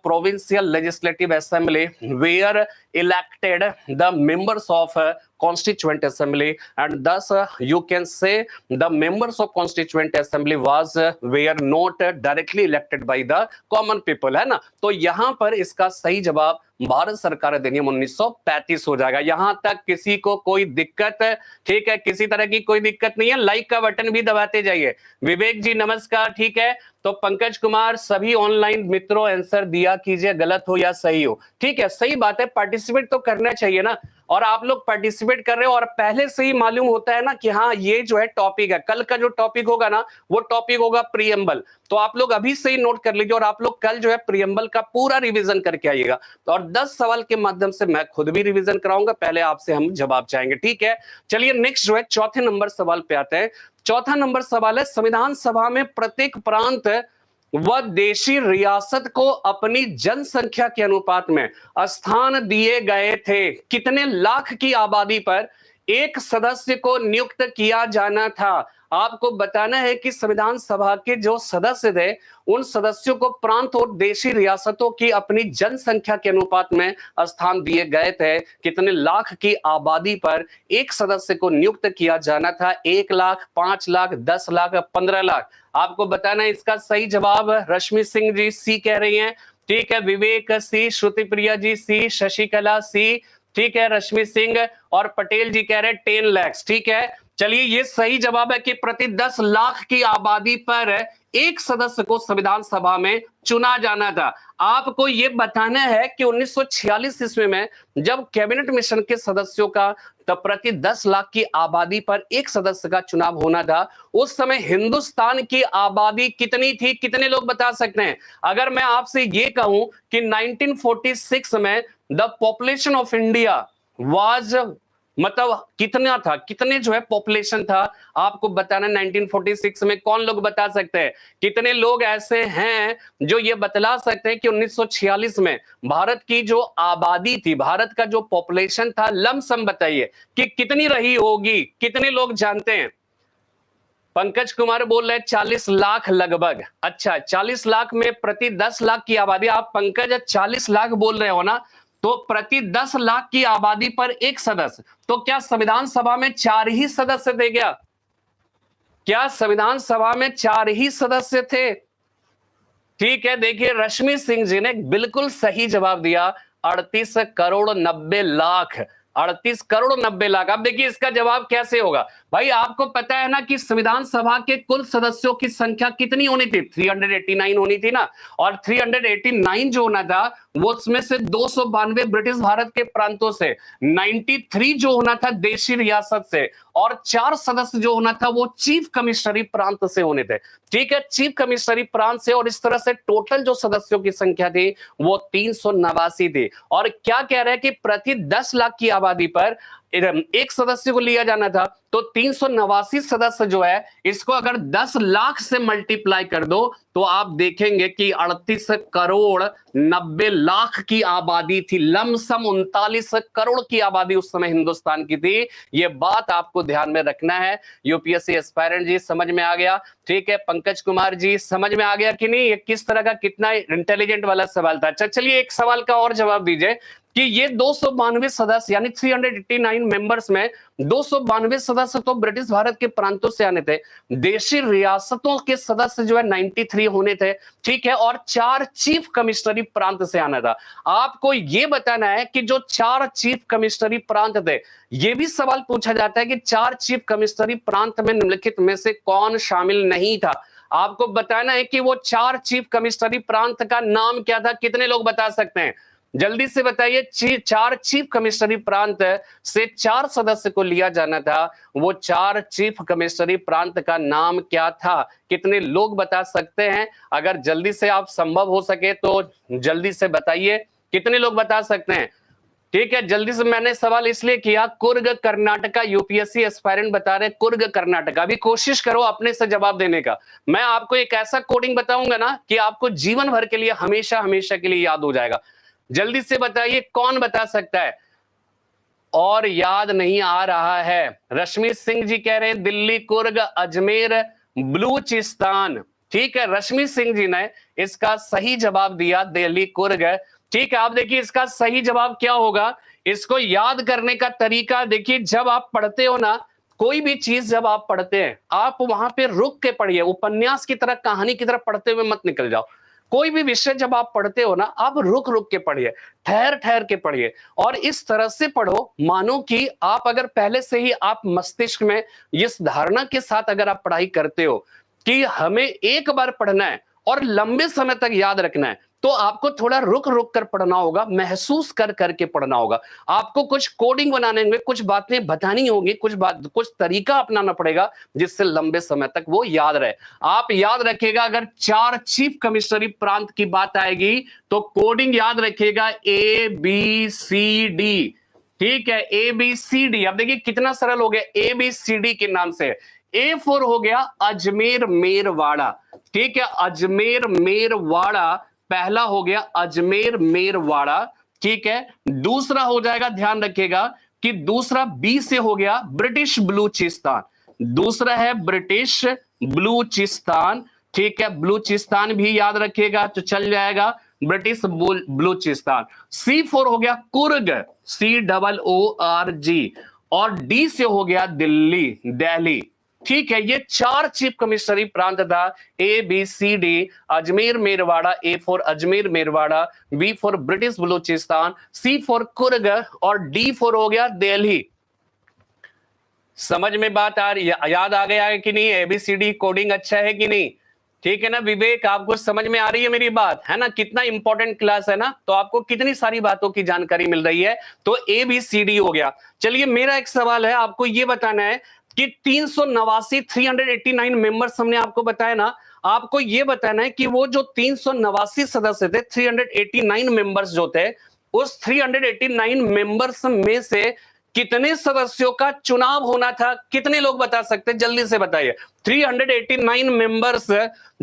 Speaker 1: provincial legislative assembly were elected the members of constituent assembly, and thus you can say the members of constituent assembly were not directly elected by the common people, है ना। तो यहां पर इसका सही जवाब भारत सरकार अधिनियम 1935 हो जाएगा। यहां तक किसी को कोई दिक्कत है? ठीक है, किसी तरह की कोई दिक्कत नहीं है। लाइक का बटन भी दबाते जाइए। विवेक जी नमस्कार, ठीक है। तो पंकज कुमार, सभी ऑनलाइन मित्रों आंसर दिया कीजिए, गलत हो या सही हो। ठीक है, सही बात है, पार्टिसिपेट तो करना चाहिए ना। और आप लोग पार्टिसिपेट कर रहे हो और पहले से ही मालूम होता है ना कि हाँ ये जो है टॉपिक है, कल का जो टॉपिक होगा ना वो टॉपिक होगा प्रीएम्बल। तो आप लोग अभी से ही नोट कर लीजिए और आप लोग कल जो है प्रीएम्बल का पूरा रिवीजन करके आइएगा। तो और 10 सवाल के माध्यम से मैं खुद भी रिवीजन कराऊंगा, पहले आपसे हम जवाब चाहेंगे। ठीक है, चलिए नेक्स्ट जो है चौथे नंबर सवाल पे आते हैं। चौथा नंबर सवाल है, संविधान सभा में प्रत्येक प्रांत व देशी रियासत को अपनी जनसंख्या के अनुपात में स्थान दिए गए थे। कितने लाख की आबादी पर एक सदस्य को नियुक्त किया जाना था? आपको बताना है कि संविधान सभा के जो सदस्य थे उन सदस्यों को प्रांत और देशी रियासतों की अपनी जनसंख्या के अनुपात में स्थान दिए गए थे। कितने लाख की आबादी पर एक सदस्य को नियुक्त किया जाना था? 1 लाख, 5 लाख, 10 लाख, 15 लाख? आपको बताना है इसका सही जवाब। रश्मि सिंह जी सी कह रही हैं, ठीक है। विवेक सी, श्रुति प्रिया जी सी, शशिकला सी, ठीक है। रश्मि सिंह और पटेल जी कह रहे हैं 10 लाख, ठीक है। चलिए ये सही जवाब है कि प्रति 10 लाख की आबादी पर एक सदस्य को संविधान सभा में चुना जाना था। आपको ये बताना है कि 1946 ईस्वी में जब कैबिनेट मिशन के सदस्यों का तब प्रति 10 लाख की आबादी पर एक सदस्य का चुनाव होना था, उस समय हिंदुस्तान की आबादी कितनी थी? कितने लोग बता सकते हैं? अगर मैं आपसे ये कहूं कि 1946 में the population of India was, मतलब कितना था, कितने जो है पॉपुलेशन था, आपको बताना 1946 में। कौन लोग बता सकते हैं? कितने लोग ऐसे हैं जो ये बतला सकते हैं कि 1946 में भारत की जो आबादी थी, भारत का जो पॉपुलेशन था, लमसम बताइए कि कितनी रही होगी? कितने लोग जानते हैं? पंकज कुमार बोल रहे 40 लाख लगभग। अच्छा, 40 लाख में प्रति 10 लाख की आबादी, आप पंकज 40 लाख बोल रहे हो ना, तो प्रति 10 लाख की आबादी पर एक सदस्य। तो क्या संविधान सभा में 4 ही सदस्य थे क्या? क्या संविधान सभा में 4 ही सदस्य थे? ठीक है, देखिए रश्मि सिंह जी ने बिल्कुल सही जवाब दिया, 38 करोड़ 90 लाख। 38 करोड़ 90 लाख। अब देखिए इसका जवाब कैसे होगा भाई। आपको पता है ना कि संविधान सभा के कुल सदस्यों की संख्या कितनी होनी थी? 389 होनी थी ना। और 389 जो होना था वो उसमें से 292 ब्रिटिश भारत के प्रांतों से, 93 जो होना था देशी रियासत से, और 4 सदस्य जो होना था वो चीफ कमिश्नरी प्रांत से होने थे। ठीक है, चीफ कमिश्नरी प्रांत से। और इस तरह से टोटल जो सदस्यों की संख्या थी वो 389 थी। और क्या कह रहे हैं कि प्रति 10 लाख की आबादी पर एक सदस्य को लिया जाना था। तो 389 सदस्य जो है, इसको अगर 10 लाख से मल्टीप्लाई कर दो तो आप देखेंगे कि 38 करोड़ 90 लाख की आबादी थी। लमसम 39 करोड़ की आबादी उस समय हिंदुस्तान की थी। ये बात आपको ध्यान में रखना है। यूपीएससी एस्पायरेंट जी समझ में आ गया? ठीक है, पंकज कुमार जी समझ में आ गया कि नहीं? ये किस तरह का, कितना इंटेलिजेंट वाला सवाल था। चलिए एक सवाल का और जवाब दीजिए कि ये 292 सदस्य यानी 389 मेंबर्स में 292 सदस्य तो ब्रिटिश भारत के प्रांतों से आने थे। देशी रियासतों के सदस्य जो है 93 होने थे। ठीक है, और 4 चीफ कमिश्नरी प्रांत से आना था। आपको ये बताना है कि जो 4 चीफ कमिश्नरी प्रांत थे, ये भी सवाल पूछा जाता है कि 4 चीफ कमिश्नरी प्रांत में निम्नलिखित में से कौन शामिल नहीं था। आपको बताना है कि वो 4 चीफ कमिश्नरी प्रांत का नाम क्या था? कितने लोग बता सकते हैं? जल्दी से बताइए, 4 चीफ कमिश्नरी प्रांत से 4 सदस्य को लिया जाना था, वो 4 चीफ कमिश्नरी प्रांत का नाम क्या था? कितने लोग बता सकते हैं? अगर जल्दी से आप संभव हो सके तो जल्दी से बताइए, कितने लोग बता सकते हैं? ठीक है, जल्दी से। मैंने सवाल इसलिए किया, कुर्ग कर्नाटका, यूपीएससी एस्पायरेंट बता रहे कुर्ग कर्नाटका। अभी कोशिश करो अपने से जवाब देने का। मैं आपको एक ऐसा कोडिंग बताऊंगा ना कि आपको जीवन भर के लिए, हमेशा हमेशा के लिए याद हो जाएगा। जल्दी से बताइए, कौन बता सकता है? और याद नहीं आ रहा है। रश्मि सिंह जी कह रहे हैं दिल्ली, कुर्ग, अजमेर, बलूचिस्तान। ठीक है, रश्मि सिंह जी ने इसका सही जवाब दिया, दिल्ली, कुर्ग। ठीक है, आप देखिए इसका सही जवाब क्या होगा। इसको याद करने का तरीका देखिए, जब आप पढ़ते हो ना, कोई भी चीज जब आप पढ़ते हैं, आप वहां पे रुक के पढ़िए, उपन्यास की तरह, कहानी की तरह पढ़ते हुए मत निकल जाओ। कोई भी विषय जब आप पढ़ते हो ना, आप रुक रुक के पढ़िए, ठहर ठहर के पढ़िए, और इस तरह से पढ़ो मानो कि आप अगर पहले से ही आप मस्तिष्क में इस धारणा के साथ अगर आप पढ़ाई करते हो कि हमें एक बार पढ़ना है और लंबे समय तक याद रखना है, तो आपको थोड़ा रुक रुक कर पढ़ना होगा, महसूस कर करके पढ़ना होगा। आपको कुछ कोडिंग बनाने होंगे, कुछ बातें बतानी होगी, कुछ तरीका अपनाना पड़ेगा जिससे लंबे समय तक वो याद रहे। आप याद रखिएगा, अगर 4 चीफ कमिश्नरी प्रांत की बात आएगी तो कोडिंग याद रखिएगा, ABCD। ठीक है, ABCD। अब देखिए कितना सरल हो गया, ABCD के नाम से। A4 हो गया अजमेर मेरवाड़ा। ठीक है, अजमेर मेरवाड़ा पहला हो गया, अजमेर मेरवाड़ा। ठीक है, दूसरा हो जाएगा, ध्यान रखिएगा कि दूसरा B से हो गया ब्रिटिश बलूचिस्तान। दूसरा है ब्रिटिश बलूचिस्तान। ठीक है, बलूचिस्तान भी याद रखिएगा तो चल जाएगा, ब्रिटिश बलूचिस्तान। C4 हो गया कुर्ग, COORG। और D से हो गया दिल्ली, दिल्ली। ठीक है, ये 4 चीफ कमिश्नरी प्रांत था, ABCD। Ajmer Merwara, A4 Ajmer Merwara, B4 British Balochistan, C4 Coorg, और D4 हो गया दिल्ली। समझ में बात आ रही है? याद आ गया है कि नहीं? ABCD कोडिंग अच्छा है कि नहीं? ठीक है ना विवेक, आपको समझ में आ रही है मेरी बात, है ना? कितना इंपॉर्टेंट क्लास है ना, तो आपको कितनी सारी बातों की जानकारी मिल रही है। तो ABCD हो गया। चलिए, मेरा एक सवाल है, आपको यह बताना है कि 389 मेंबर्स हमने आपको बताया ना, आपको यह बताना है कि वो जो 389 सदस्य थे, 389 मेंबर्स जो थे, उस 389 मेंबर्स में से कितने सदस्यों का चुनाव होना था? कितने लोग बता सकते हैं? जल्दी से बताइए। 389 मेंबर्स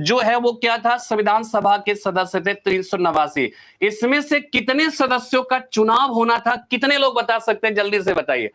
Speaker 1: जो है वो क्या था? संविधान सभा के सदस्य थे 389। इसमें से कितने सदस्यों का चुनाव होना था? कितने लोग बता सकते हैं? जल्दी से बताइए,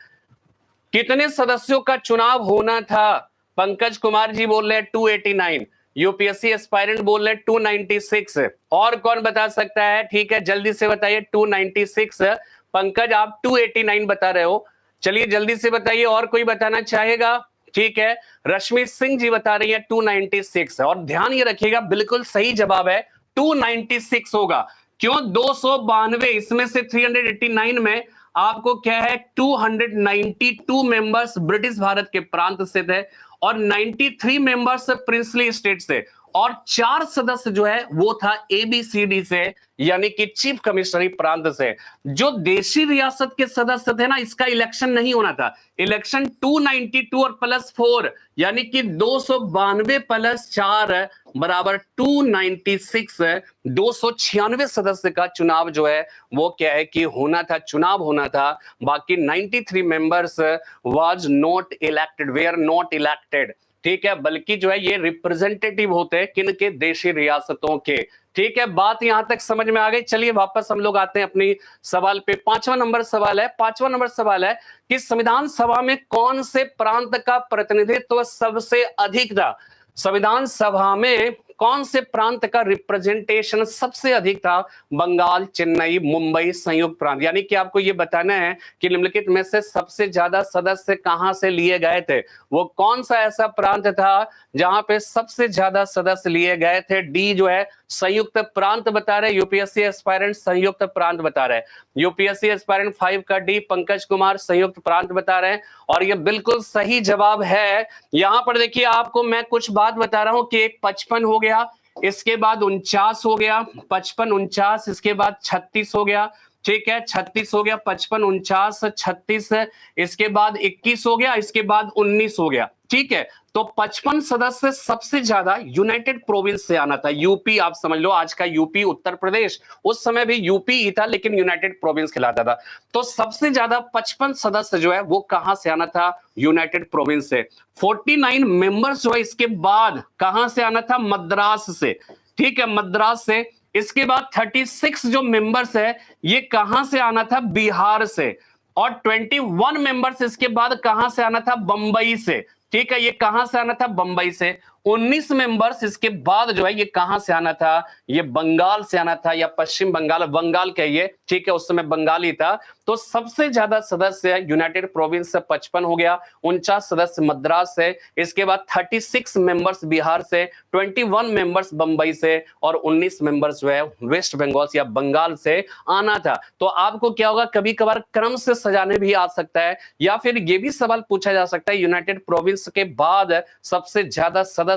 Speaker 1: कितने सदस्यों का चुनाव होना था? पंकज कुमार जी बोल रहे हैं 289, यूपीएससी एस्पायरेंट बोल रहे हैं 296। और कौन बता सकता है? ठीक है, जल्दी से बताइए। 296। पंकज आप 289 बता रहे हो, चलिए जल्दी से बताइए। और कोई बताना चाहेगा? ठीक है, रश्मि सिंह जी बता रही है 296। और ध्यान ये रखिएगा, बिल्कुल सही जवाब है 296 होगा। क्यों? 292 इसमें से 389 में आपको क्या है, 292 मेंबर्स ब्रिटिश भारत के प्रांत से थे, और 93 मेंबर्स प्रिंसली स्टेट से, और 4 सदस्य जो है वो था ABCD से, यानी कि चीफ कमिश्नरी प्रांत से। जो देशी रियासत के सदस्य थे ना, इसका इलेक्शन नहीं होना था। इलेक्शन 292 और +4 यानी कि 292 +4 बराबर 296, 296 सदस्य का चुनाव जो है वो क्या है कि होना था, चुनाव होना था। बाकी 93 members was not elected, were not elected. ठीक है, बल्कि जो है ये रिप्रेजेंटेटिव होते हैं किनके? देशी रियासतों के। ठीक है, बात यहां तक समझ में आ गई। चलिए वापस हम लोग आते हैं अपनी सवाल पे। 5वां नंबर सवाल है, 5वां नंबर सवाल है कि संविधान सभा में कौन से प्रांत का प्रतिनिधित्व सबसे अधिक था? संविधान सभा में कौन से प्रांत का रिप्रेजेंटेशन सबसे अधिक था? बंगाल, चेन्नई, मुंबई, संयुक्त प्रांत। यानी कि आपको यह बताना है कि निम्नलिखित में से सबसे ज्यादा सदस्य कहां से लिए गए थे? वो कौन सा ऐसा प्रांत था जहां पे सबसे ज्यादा सदस्य लिए गए थे? डी जो है संयुक्त प्रांत बता रहे, यूपीएससी एस्पायरेंट संयुक्त प्रांत बता रहे। यूपीएससी एस्पायरेंट 5 का डी, पंकज कुमार संयुक्त प्रांत बता रहे हैं, और ये बिल्कुल सही जवाब है। यहां पर देखिए, आपको मैं कुछ बात बता रहा हूं कि एक 55 हो गया, इसके बाद 49 हो गया, 55 49, इसके बाद 36 हो गया, ठीक है, 36 हो गया, 55 49 36, इसके बाद 21 हो गया, इसके बाद 19 हो गया, ठीक है। तो 55 सदस्य सबसे ज्यादा यूनाइटेड प्रोविंस से आना था। यूपी आप समझ लो, आज का यूपी उत्तर प्रदेश, उस समय भी यूपी ही था लेकिन यूनाइटेड प्रोविंस कहलाता था। तो सबसे ज्यादा 55 सदस्य जो है वो कहां से आना था? यूनाइटेड प्रोविंस से। 49 मेंबर्स जो है इसके बाद कहां से आना था? मद्रास से, ठीक है, मद्रास से। इसके बाद 36 जो मेंबर्स है ये कहां से आना था? बिहार से। और 21 मेंबर्स इसके बाद कहां से आना था? बंबई से, ठीक है, ये कहां से आना था? बंबई से। 19 मेंबर्स इसके बाद जो है ये कहां से आना था? ये बंगाल से आना था, या पश्चिम बंगाल, बंगाल कहिए, ठीक है, उस समय बंगाली था। तो सबसे ज्यादा सदस्य यूनाइटेड प्रोविंस से 55 हो गया, 49 सदस्य मद्रास से, इसके बाद 36 मेंबर्स बिहार से, 21 मेंबर्स बंबई से, और 19 मेंबर्स जो है वेस्ट बंगाल या बंगाल से आना था। तो आपको क्या होगा, कभी कभार क्रम से सजाने भी आ सकता है, या फिर ये भी सवाल पूछा जा सकता है यूनाइटेड प्रोविंस के बाद सबसे ज्यादा सदस्य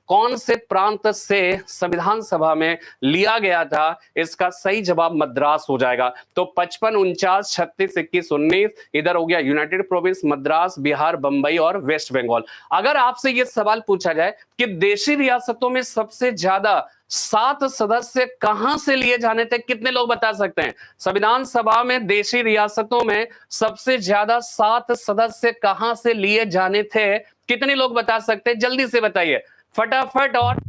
Speaker 1: कौन से प्रांत से संविधान सभा में लिया गया था? इसका सही जवाब मद्रास हो जाएगा। तो 55 49 36 21 19 इधर हो गया यूनाइटेड प्रोविंस, मद्रास, बिहार, बंबई और वेस्ट बंगाल। अगर आपसे यह सवाल पूछा जाए कि देशी रियासतों में सबसे ज्यादा 7 सदस्य कहां से लिए जाने थे, कितने लोग बता सकते हैं? संविधान सभा में देशी रियासतों में सबसे ज्यादा 7 सदस्य कहां से लिए जाने थे? कितने लोग बता सकते हैं? जल्दी से बताइए फटाफट। और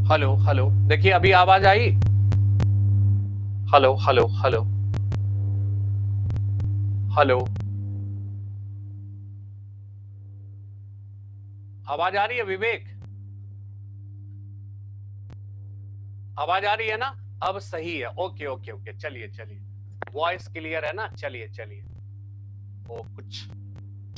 Speaker 1: हेलो हेलो, देखिए अभी आवाज आई? हेलो हेलो हेलो हेलो, आवाज आ रही है विवेक? आवाज आ रही है ना? अब सही है, ओके ओके ओके, चलिए चलिए, वॉइस क्लियर है ना? चलिए चलिए, ओ कुछ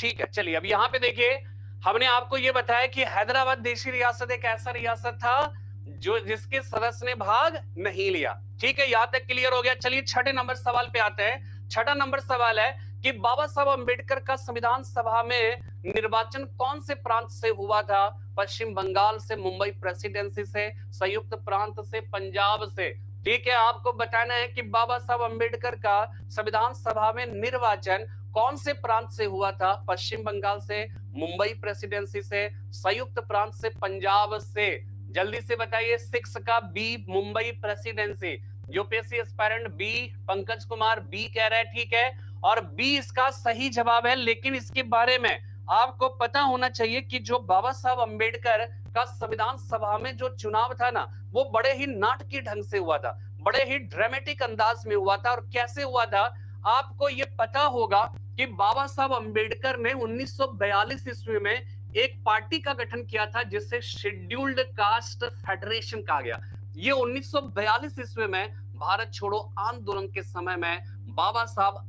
Speaker 1: ठीक है। चलिए अब यहाँ पे देखिए, हमने आपको ये बताया कि हैदराबाद देशी रियासत एक ऐसा रियासत था जो जिसके सदस्य ने भाग नहीं लिया, ठीक है, यहां तक क्लियर हो गया। चलिए छठे नंबर सवाल पे आते हैं। छठा नंबर सवाल है कि बाबा साहब अंबेडकर का संविधान सभा में निर्वाचन कौन से प्रांत से हुआ था? पश्चिम बंगाल से, मुंबई प्रेसिडेंसी से, संयुक्त प्रांत से, पंजाब से। ठीक है, आपको बताना है कि बाबा साहब अंबेडकर का संविधान सभा में निर्वाचन कौन से प्रांत से हुआ था? पश्चिम बंगाल से, मुंबई प्रेसिडेंसी से, संयुक्त प्रांत से, पंजाब से। जल्दी से बताइए। 6 का B, Mumbai Presidency. UPSC aspirant B, Pankaj Kumar B कह रहे हैं, ठीक है। और बी इसका सही जवाब है। लेकिन इसके बारे में आपको पता होना चाहिए कि जो बाबा साहब अंबेडकर का संविधान सभा में जो चुनाव था ना, वो बड़े ही नाटकीय ढंग से हुआ था, बड़े ही ड्रामेटिक अंदाज में हुआ था। और कैसे हुआ था आपको ये पता होगा कि बाबा साहब अंबेडकर ने 1942 ईस्वी में एक पार्टी का गठन किया था जिसे शेड्यूल्ड कास्ट फेडरेशन कहा गया। ये 1942 ईस्वी में भारत छोड़ो आंदोलन के समय में बाबा साहब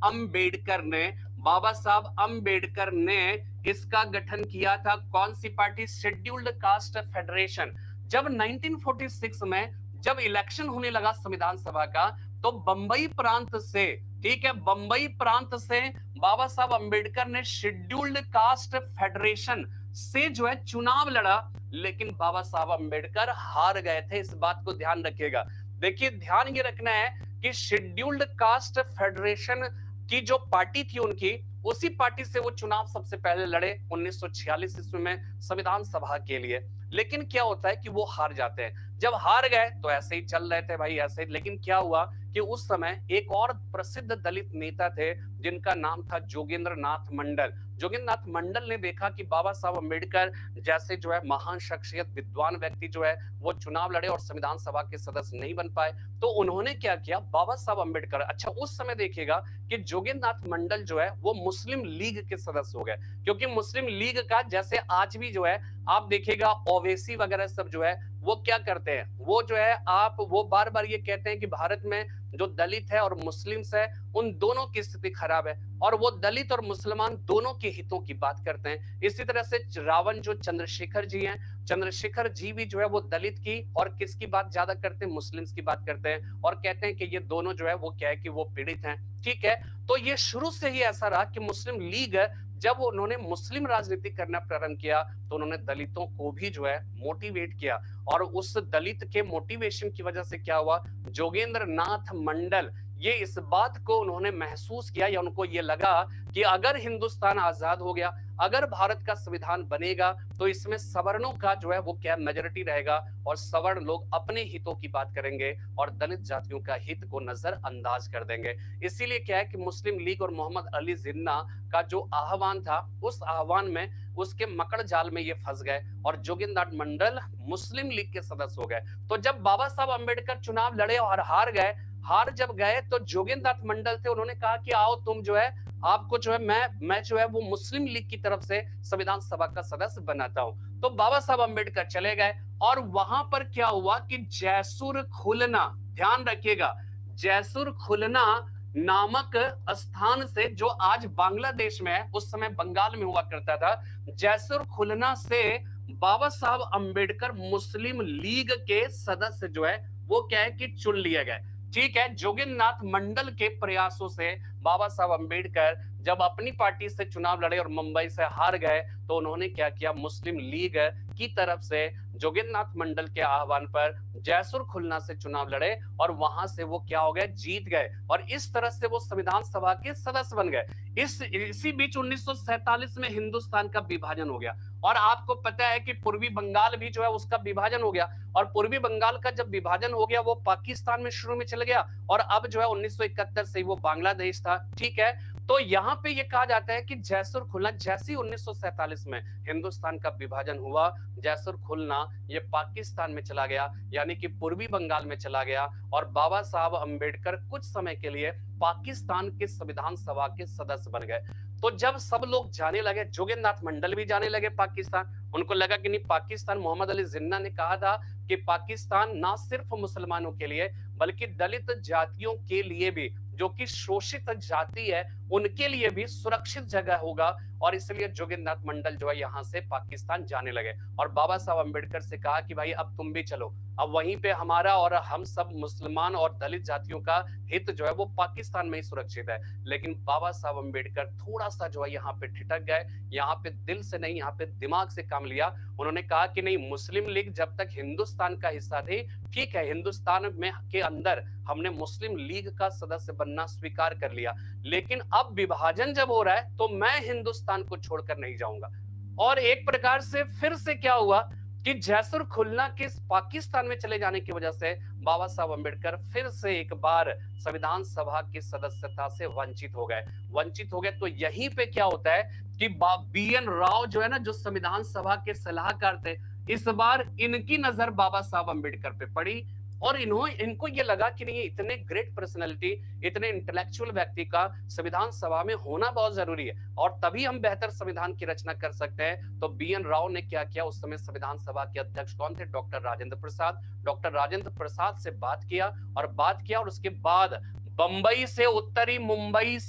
Speaker 1: अंबेडकर ने इसका गठन किया था। कौन सी पार्टी? Scheduled caste federation. जब 1946 में जब इलेक्शन होने लगा संविधान सभा का, तो बंबई प्रांत से, ठीक है, बंबई प्रांत से बाबा साहब अंबेडकर ने शेड्यूल्ड कास्ट फेडरेशन से जो है चुनाव लड़ा, लेकिन बाबा साहब अंबेडकर हार गए थे। इस बात को ध्यान रखिएगा। देखिए, ध्यान ये रखना है कि शेड्यूल्ड कास्ट फेडरेशन की जो पार्टी थी उनकी, उसी पार्टी से वो चुनाव सबसे पहले लड़े 1946 ईस्वी में संविधान सभा के लिए। लेकिन क्या होता है कि वो हार जाते हैं। जब हार गए तो ऐसे ही चल रहे थे भाई, ऐसे ही। लेकिन क्या हुआ कि उस समय एक और प्रसिद्ध दलित नेता थे जिनका नाम था जोगेंद्र नाथ मंडल। जोगेंद्र नाथ मंडल ने देखा कि बाबा साहब अंबेडकर जैसे जो है महान शख्सियत, विद्वान व्यक्ति जो है वो चुनाव लड़े और संविधान सभा के सदस्य नहीं बन पाए, तो उन्होंने क्या किया, बाबा साहब अंबेडकर, अच्छा उस समय देखिएगा कि जोगेंद्र नाथ मंडल जो है वो मुस्लिम लीग के सदस्य हो गए। क्योंकि मुस्लिम लीग का जैसे आज भी जो है आप देखिएगा ओवैसी वगैरह सब जो है वो क्या करते हैं, वो जो है वो बार बार ये कहते हैं कि भारत में जो दलित है और मुस्लिम्स है उन दोनों की स्थिति खराब है, और वो दलित और मुसलमान दोनों के हितों की बात करते हैं। इसी तरह से रावण जो चंद्रशेखर जी हैं, चंद्रशेखर जी भी जो है वो दलित की और किसकी बात ज्यादा करते हैं, मुस्लिम्स की बात करते हैं, और कहते हैं कि ये दोनों जो है वो क्या है कि वो पीड़ित हैं। ठीक है, तो ये शुरू से ही ऐसा रहा कि मुस्लिम लीग जब उन्होंने मुस्लिम राजनीति करना प्रारंभ किया तो उन्होंने दलितों को भी जो है मोटिवेट किया, और उस दलित के मोटिवेशन की वजह से क्या हुआ, जोगेंद्र नाथ मंडल ये इस बात को उन्होंने महसूस किया, या उनको ये लगा कि अगर हिंदुस्तान आजाद हो गया, अगर भारत का संविधान बनेगा, तो इसमें सवर्णों का जो है वो क्या मेजॉरिटी रहेगा, और सवर्ण लोग अपने हितों की बात करेंगे और दलित जातियों का हित को नजरअंदाज कर देंगे। इसीलिए क्या है कि मुस्लिम लीग और मोहम्मद अली जिन्ना का जो आह्वान था, उस आह्वान में उसके मकड़ जाल में ये फंस गए और जोगेंद्र नाथ मंडल मुस्लिम लीग के सदस्य हो गए। तो जब बाबा साहब अंबेडकर चुनाव लड़े और हार जब गए, तो जोगेंद्र नाथ मंडल थे, उन्होंने कहा कि आओ तुम जो है, आपको जो है मैं जो है वो मुस्लिम लीग की तरफ से संविधान सभा का सदस्य बनाता हूं। तो बाबा साहब अंबेडकर चले गए, और वहां पर क्या हुआ कि जैसुर खुलना, ध्यान रखिएगा, जैसुर खुलना नामक स्थान से, जो आज बांग्लादेश में है, उस समय बंगाल में हुआ करता था, जैसुर खुलना से बाबा साहब अंबेडकर मुस्लिम लीग के सदस्य जो है वो क्या है कि चुन लिए गए। ठीक है, जोगेंद्र नाथ मंडल के प्रयासों से बाबा साहब अंबेडकर जब अपनी पार्टी से चुनाव लड़े और मुंबई से हार गए, तो उन्होंने क्या किया, मुस्लिम लीग की तरफ से जोगेंद्र नाथ मंडल के आह्वान पर जैसुर खुलना से चुनाव लड़े, और वहां से वो क्या हो गए, जीत गए, और इस तरह से वो संविधान सभा के सदस्य बन गए। इसी बीच 1947 में हिंदुस्तान का विभाजन हो गया, और आपको पता है कि पूर्वी बंगाल भी जो है उसका विभाजन हो गया, और पूर्वी बंगाल का जब विभाजन हो गया वो पाकिस्तान में शुरू में चल गया, और अब जो है 1971 से वो बांग्लादेश था। ठीक है, तो यहाँ पे ये कहा जाता है कि जैसुर खुलना, जैसे 1947 में हिंदुस्तान का विभाजन हुआ, जैसुर खुलना ये पाकिस्तान में चला गया, यानी कि पूर्वी बंगाल में चला गया, और बाबा साहब अंबेडकर कुछ समय के लिए पाकिस्तान के संविधान सभा के सदस्य बन गए। तो जब सब लोग जाने लगे, जोगेंद्र नाथ मंडल भी जाने लगे पाकिस्तान, उनको लगा कि नहीं, पाकिस्तान, मोहम्मद अली जिन्ना ने कहा था कि पाकिस्तान ना सिर्फ मुसलमानों के लिए बल्कि दलित जातियों के लिए भी, जो कि शोषित जाति है, उनके लिए भी सुरक्षित जगह होगा, और इसलिए जोगेंद्र नाथ मंडल जो है यहाँ से पाकिस्तान जाने लगे, और बाबा साहब अंबेडकर से कहा कि भाई अब तुम भी चलो, अब वहीं पे हमारा और हम सब मुसलमान और दलित जातियों का हित जो है वो पाकिस्तान में ही सुरक्षित है। लेकिन बाबा साहब अंबेडकर थोड़ा सा जो है यहाँ पे ठिठक गए, यहाँ पे दिल से नहीं, यहाँ पे दिमाग से काम लिया। उन्होंने कहा कि नहीं, मुस्लिम लीग जब तक हिंदुस्तान का हिस्सा थी, ठीक है, हिंदुस्तान में के अंदर हमने मुस्लिम लीग का सदस्य बनना स्वीकार कर लिया, लेकिन अब विभाजन जब हो रहा है तो मैं हिंदुस्तान को छोड़कर नहीं जाऊंगा। और एक प्रकार से फिर से क्या हुआ कि जैसुर खुलना के पाकिस्तान में चले जाने की वजह से बाबा साहब अम्बेडकर फिर से एक बार संविधान सभा की सदस्यता से वंचित हो गए। तो यहीं पे क्या होता है कि BN राव जो है ना, जो संविधान सभा के सलाहकार थे, इस बार इनकी नजर बाबा साहब अम्बेडकर पे पड़ी और इनको ये लगा कि नहीं, इतने ग्रेट पर्सनैलिटी, इतने इंटेलेक्चुअल व्यक्ति का संविधान सभा में होना बहुत जरूरी है और तभी हम बेहतर संविधान की रचना कर सकते हैं। तो BN राव ने क्या किया, उस समय संविधान सभा के अध्यक्ष कौन थे, डॉक्टर राजेंद्र प्रसाद से बात किया और उसके बाद बंबई से उत्तरी मुंबई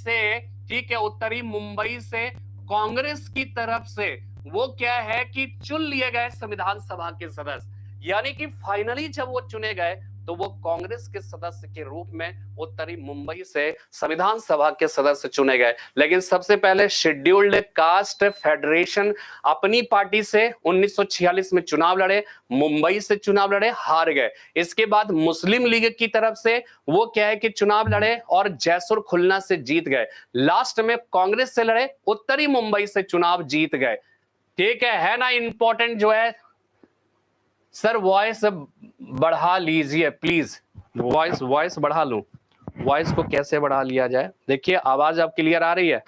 Speaker 1: से कांग्रेस की तरफ से वो क्या है कि चुन लिए गए संविधान सभा के सदस्य, यानी कि फाइनली जब वो चुने गए तो वो कांग्रेस के सदस्य के रूप में उत्तरी मुंबई से संविधान सभा के सदस्य चुने गए। लेकिन सबसे पहले शेड्यूल्ड कास्ट फेडरेशन अपनी पार्टी से 1946 में चुनाव लड़े, मुंबई से चुनाव लड़े, हार गए। इसके बाद मुस्लिम लीग की तरफ से वो क्या है कि चुनाव लड़े और जैसुर खुलना से जीत गए। लास्ट में कांग्रेस से लड़े, उत्तरी मुंबई से चुनाव जीत गए। ठीक है ना, इंपॉर्टेंट जो है सर, वॉइस बढ़ा लीजिए प्लीज, वॉइस बढ़ा लूं, वॉइस को कैसे बढ़ा लिया जाए? देखिए आवाज अब क्लियर आ रही है,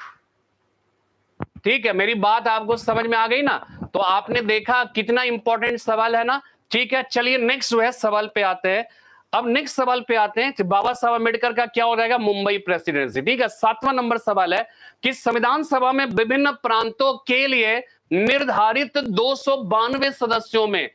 Speaker 1: ठीक है, मेरी बात आपको समझ में आ गई ना? तो आपने देखा कितना इंपॉर्टेंट सवाल है ना। ठीक है, चलिए नेक्स्ट जो है सवाल पे आते हैं। अब नेक्स्ट सवाल पे आते हैं, बाबा साहब अम्बेडकर का क्या हो जाएगा, मुंबई प्रेसिडेंसी। ठीक है, 7वां नंबर सवाल है कि संविधान सभा में विभिन्न प्रांतों के लिए निर्धारित 292 सदस्यों में,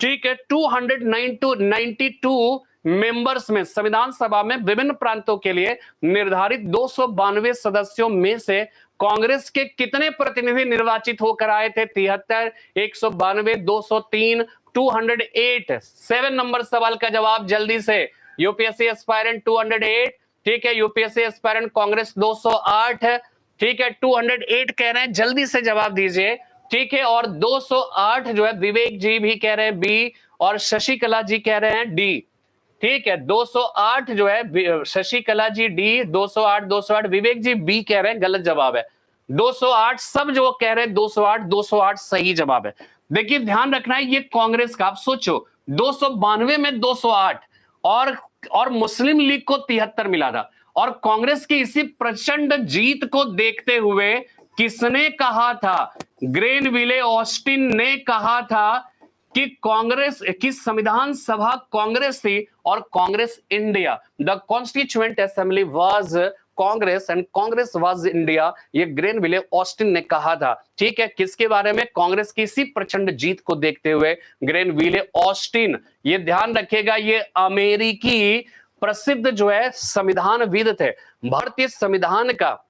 Speaker 1: ठीक है, 292 मेंबर्स में, संविधान सभा में विभिन्न प्रांतों के लिए निर्धारित 292 सदस्यों में से कांग्रेस के कितने प्रतिनिधि निर्वाचित होकर आए थे? 73, 192, 203, 208। 7 नंबर सवाल का जवाब जल्दी से, यूपीएससी एस्पायरेंट 208, ठीक है, यूपीएससी एस्पायरेंट कांग्रेस 208 है, ठीक है, 208 कह रहे हैं, जल्दी से जवाब दीजिए। ठीक है, और 208 जो है विवेक जी भी कह रहे हैं बी और शशिकला जी कह रहे हैं डी। ठीक है, 208 जो है शशिकला जी डी, 208 विवेक जी बी कह रहे हैं, गलत जवाब है। 208 सब जो कह रहे हैं 208 सही जवाब है। देखिए ध्यान रखना है, ये कांग्रेस का, आप सोचो 292 में 208 और मुस्लिम लीग को 73 मिला था। और कांग्रेस की इसी प्रचंड जीत को देखते हुए किसने कहा था, ग्रेनविले ऑस्टिन ने कहा था कि कांग्रेस की संविधान सभा कांग्रेस थी और Congress India, the constituent assembly was Congress and Congress was India, ये ग्रेनविले ऑस्टिन ने कहा था। ठीक है, किसके बारे में, कांग्रेस की इसी प्रचंड जीत को देखते हुए ग्रेनविले ऑस्टिन, ये ध्यान रखिएगा, ये अमेरिकी प्रसिद्ध जो है संविधानविद थे। भारतीय संविधान का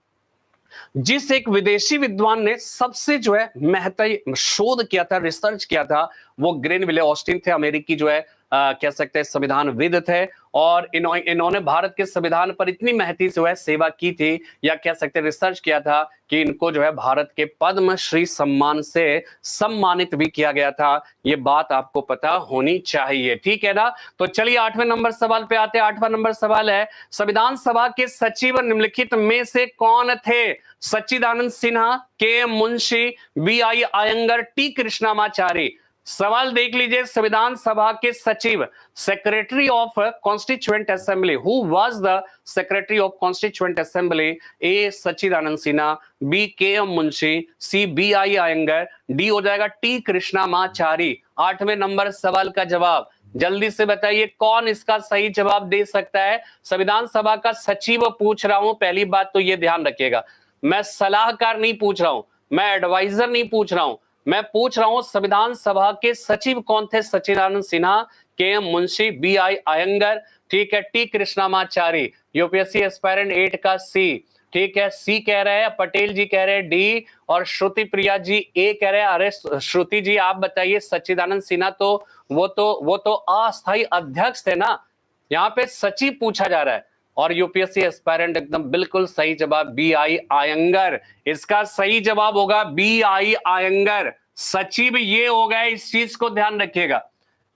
Speaker 1: जिस एक विदेशी विद्वान ने सबसे जो है महत्व शोध किया था, रिसर्च किया था, वो ग्रेनविले ऑस्टिन थे, अमेरिकी जो है कह सकते हैं संविधानविद थे। और इन्होंने भारत के संविधान पर इतनी महती से जो है सेवा की थी, या कह सकते हैं रिसर्च किया था, कि इनको जो है भारत के पद्मश्री सम्मान से सम्मानित भी किया गया था। ये बात आपको पता होनी चाहिए, ठीक है ना। तो चलिए 8वें नंबर सवाल पे आते हैं। 8वां नंबर सवाल है, संविधान सभा के सचिव निम्नलिखित में से कौन थे? सच्चिदानंद Sinha, KM Munshi, BI Iyengar, T Krishnamachari. सवाल देख लीजिए, संविधान सभा के सचिव, secretary of Constituent Assembly, who was the secretary of Constituent Assembly? A Sachchidanand Sinha, B KM Munshi, C BI Ayyangar, D हो जाएगा T कृष्णामाचारी। 8वें नंबर सवाल का जवाब जल्दी से बताइए, कौन इसका सही जवाब दे सकता है? संविधान सभा का सचिव पूछ रहा हूं, पहली बात तो ये ध्यान रखिएगा, मैं सलाहकार नहीं पूछ रहा हूं, मैं एडवाइजर नहीं पूछ रहा हूं, मैं पूछ रहा हूं संविधान सभा के सचिव कौन थे? सच्चिदानंद सिन्हा, KM मुंशी, BI अयंगर, ठीक है, T कृष्णामाचारी। यूपीएससी एस्पायरेंट 8 का C, ठीक है, C कह रहे हैं, पटेल जी कह रहे हैं D, और श्रुति प्रिया जी A कह रहे हैं। अरे श्रुति जी आप बताइए, सच्चिदानंद सिन्हा तो वो तो अस्थायी अध्यक्ष थे ना, यहाँ पे सचिव पूछा जा रहा है। और यूपीएससी एस्पायरेंट एकदम बिल्कुल सही जवाब, BI अयंगर, इसका सही जवाब होगा BI अयंगर, सचिव ये हो गया, इस चीज को ध्यान रखिएगा,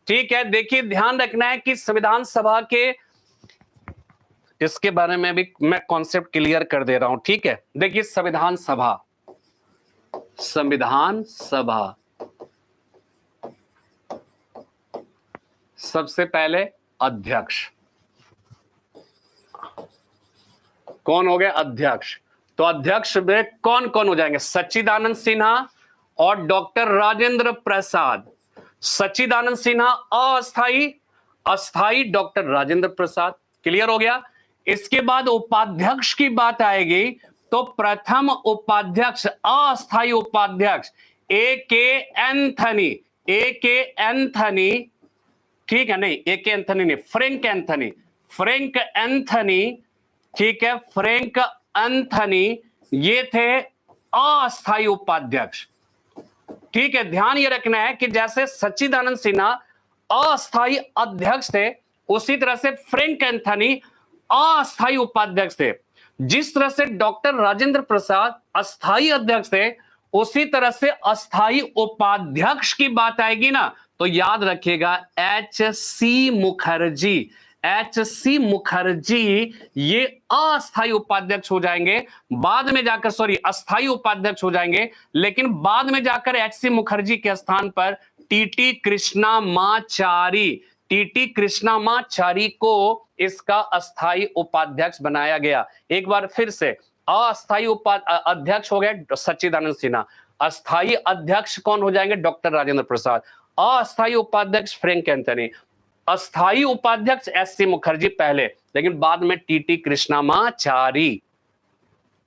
Speaker 1: ठीक है। देखिए ध्यान रखना है कि संविधान सभा के, इसके बारे में भी मैं कॉन्सेप्ट क्लियर कर दे रहा हूं, ठीक है। देखिए संविधान सभा सबसे पहले अध्यक्ष कौन हो गया? अध्यक्ष। तो अध्यक्ष में कौन कौन हो जाएंगे? सच्चिदानंद सिन्हा और डॉक्टर राजेंद्र प्रसाद। सच्चिदानंद सिन्हा अस्थाई, अस्थाई डॉक्टर राजेंद्र प्रसाद। क्लियर हो गया? इसके बाद उपाध्यक्ष की बात आएगी तो प्रथम उपाध्यक्ष, अस्थाई उपाध्यक्ष ए के एंथनी, ए के एंथनी, ठीक है, नहीं ए के एंथनी नहीं, फ्रैंक एंथनी, फ्रैंक एंथनी, ठीक है, फ्रैंक एंथनी, ये थे अस्थाई उपाध्यक्ष। ठीक है, ध्यान ये रखना है कि जैसे सच्चिदानंद सिन्हा अस्थाई अध्यक्ष थे, उसी तरह से फ्रैंक एंथनी अस्थाई उपाध्यक्ष थे। जिस तरह से डॉक्टर राजेंद्र प्रसाद अस्थाई अध्यक्ष थे, उसी तरह से अस्थाई उपाध्यक्ष की बात आएगी ना, तो याद रखिएगा H C Mukherjee, H C Mukherjee ये अस्थाई उपाध्यक्छ हो जाएंगे। बाद में जाकर, सॉरी, अस्थाई उपाध्यक्ष हो जाएंगे, लेकिन बाद में जाकर एच सी मुखर्जी के स्थान पर टीटी कृष्णामाचारी, टीटी कृष्णामाचारी को इसका अस्थाई उपाध्यक्ष बनाया गया। एक बार फिर से, अस्थाई अध्यक्ष हो गए सच्चिदानंद सिन्हा, अस्थाई अध्यक्ष कौन हो जाएंगे? डॉक्टर राजेंद्र प्रसाद, अस्थाई उपाध्यक्ष फ्रैंक एंथनी, अस्थाई उपाध्यक्ष एस सी मुखर्जी पहले, लेकिन बाद में टीटी कृष्णामाचारी।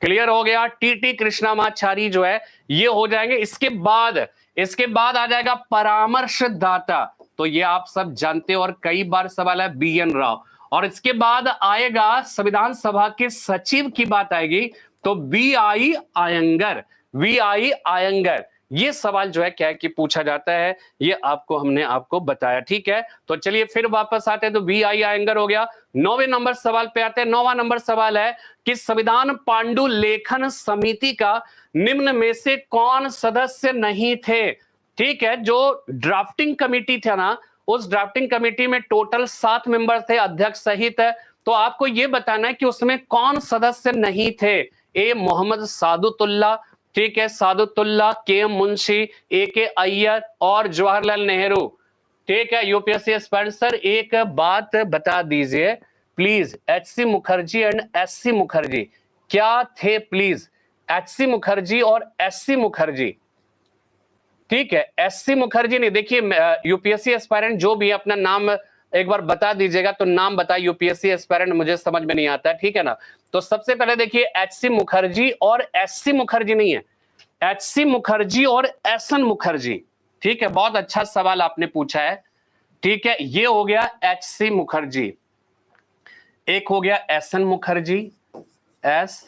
Speaker 1: क्लियर हो गया? टीटी कृष्णामाचारी जो है ये हो जाएंगे। इसके बाद आ जाएगा परामर्शदाता, तो ये आप सब जानते हो और कई बार सवाल है, बी एन राव। और इसके बाद आएगा संविधान सभा के सचिव की बात आएगी तो वी आई अयंगर, वी आई अयंगर। ये सवाल जो है क्या है कि पूछा जाता है, ये हमने आपको बताया। ठीक है, तो चलिए फिर वापस आते हैं, तो वी आई अयंगर हो गया। 9वें नंबर सवाल पे आते हैं। 9वां नंबर सवाल है कि संविधान पांडुलेखन समिति का निम्न में से कौन सदस्य नहीं थे? ठीक है, जो ड्राफ्टिंग कमेटी था ना, उस ड्राफ्टिंग कमेटी में टोटल 7 मेंबर थे, अध्यक्ष सहित है। तो आपको यह बताना है कि उसमें कौन सदस्य नहीं थे। ए मोहम्मद सादुतुल्ला, ठीक है, सादुतुल्ला, के एम मुंशी, ए के अय्यर और जवाहरलाल नेहरू। ठीक है, यूपीएससी एस्पिरेंट। सर एक बात बता दीजिए please, H C Mukherjee and S C Mukherjee क्या थे प्लीज? एच सी मुखर्जी और एस सी मुखर्जी, ठीक है, एस सी मुखर्जी नहीं। देखिए यूपीएससी एस्पिरेंट जो भी अपना नाम एक बार बता दीजिएगा, तो नाम बताए यूपीएससी एस्पिरेंट, मुझे समझ में नहीं आता है, ठीक है ना। तो सबसे पहले देखिए एच सी मुखर्जी और एस सी मुखर्जी नहीं है, एच सी मुखर्जी और एस एन मुखर्जी। ठीक है, बहुत अच्छा सवाल आपने पूछा है। ठीक है, ये हो गया एच सी मुखर्जी, एक हो गया S N Mukherjee, S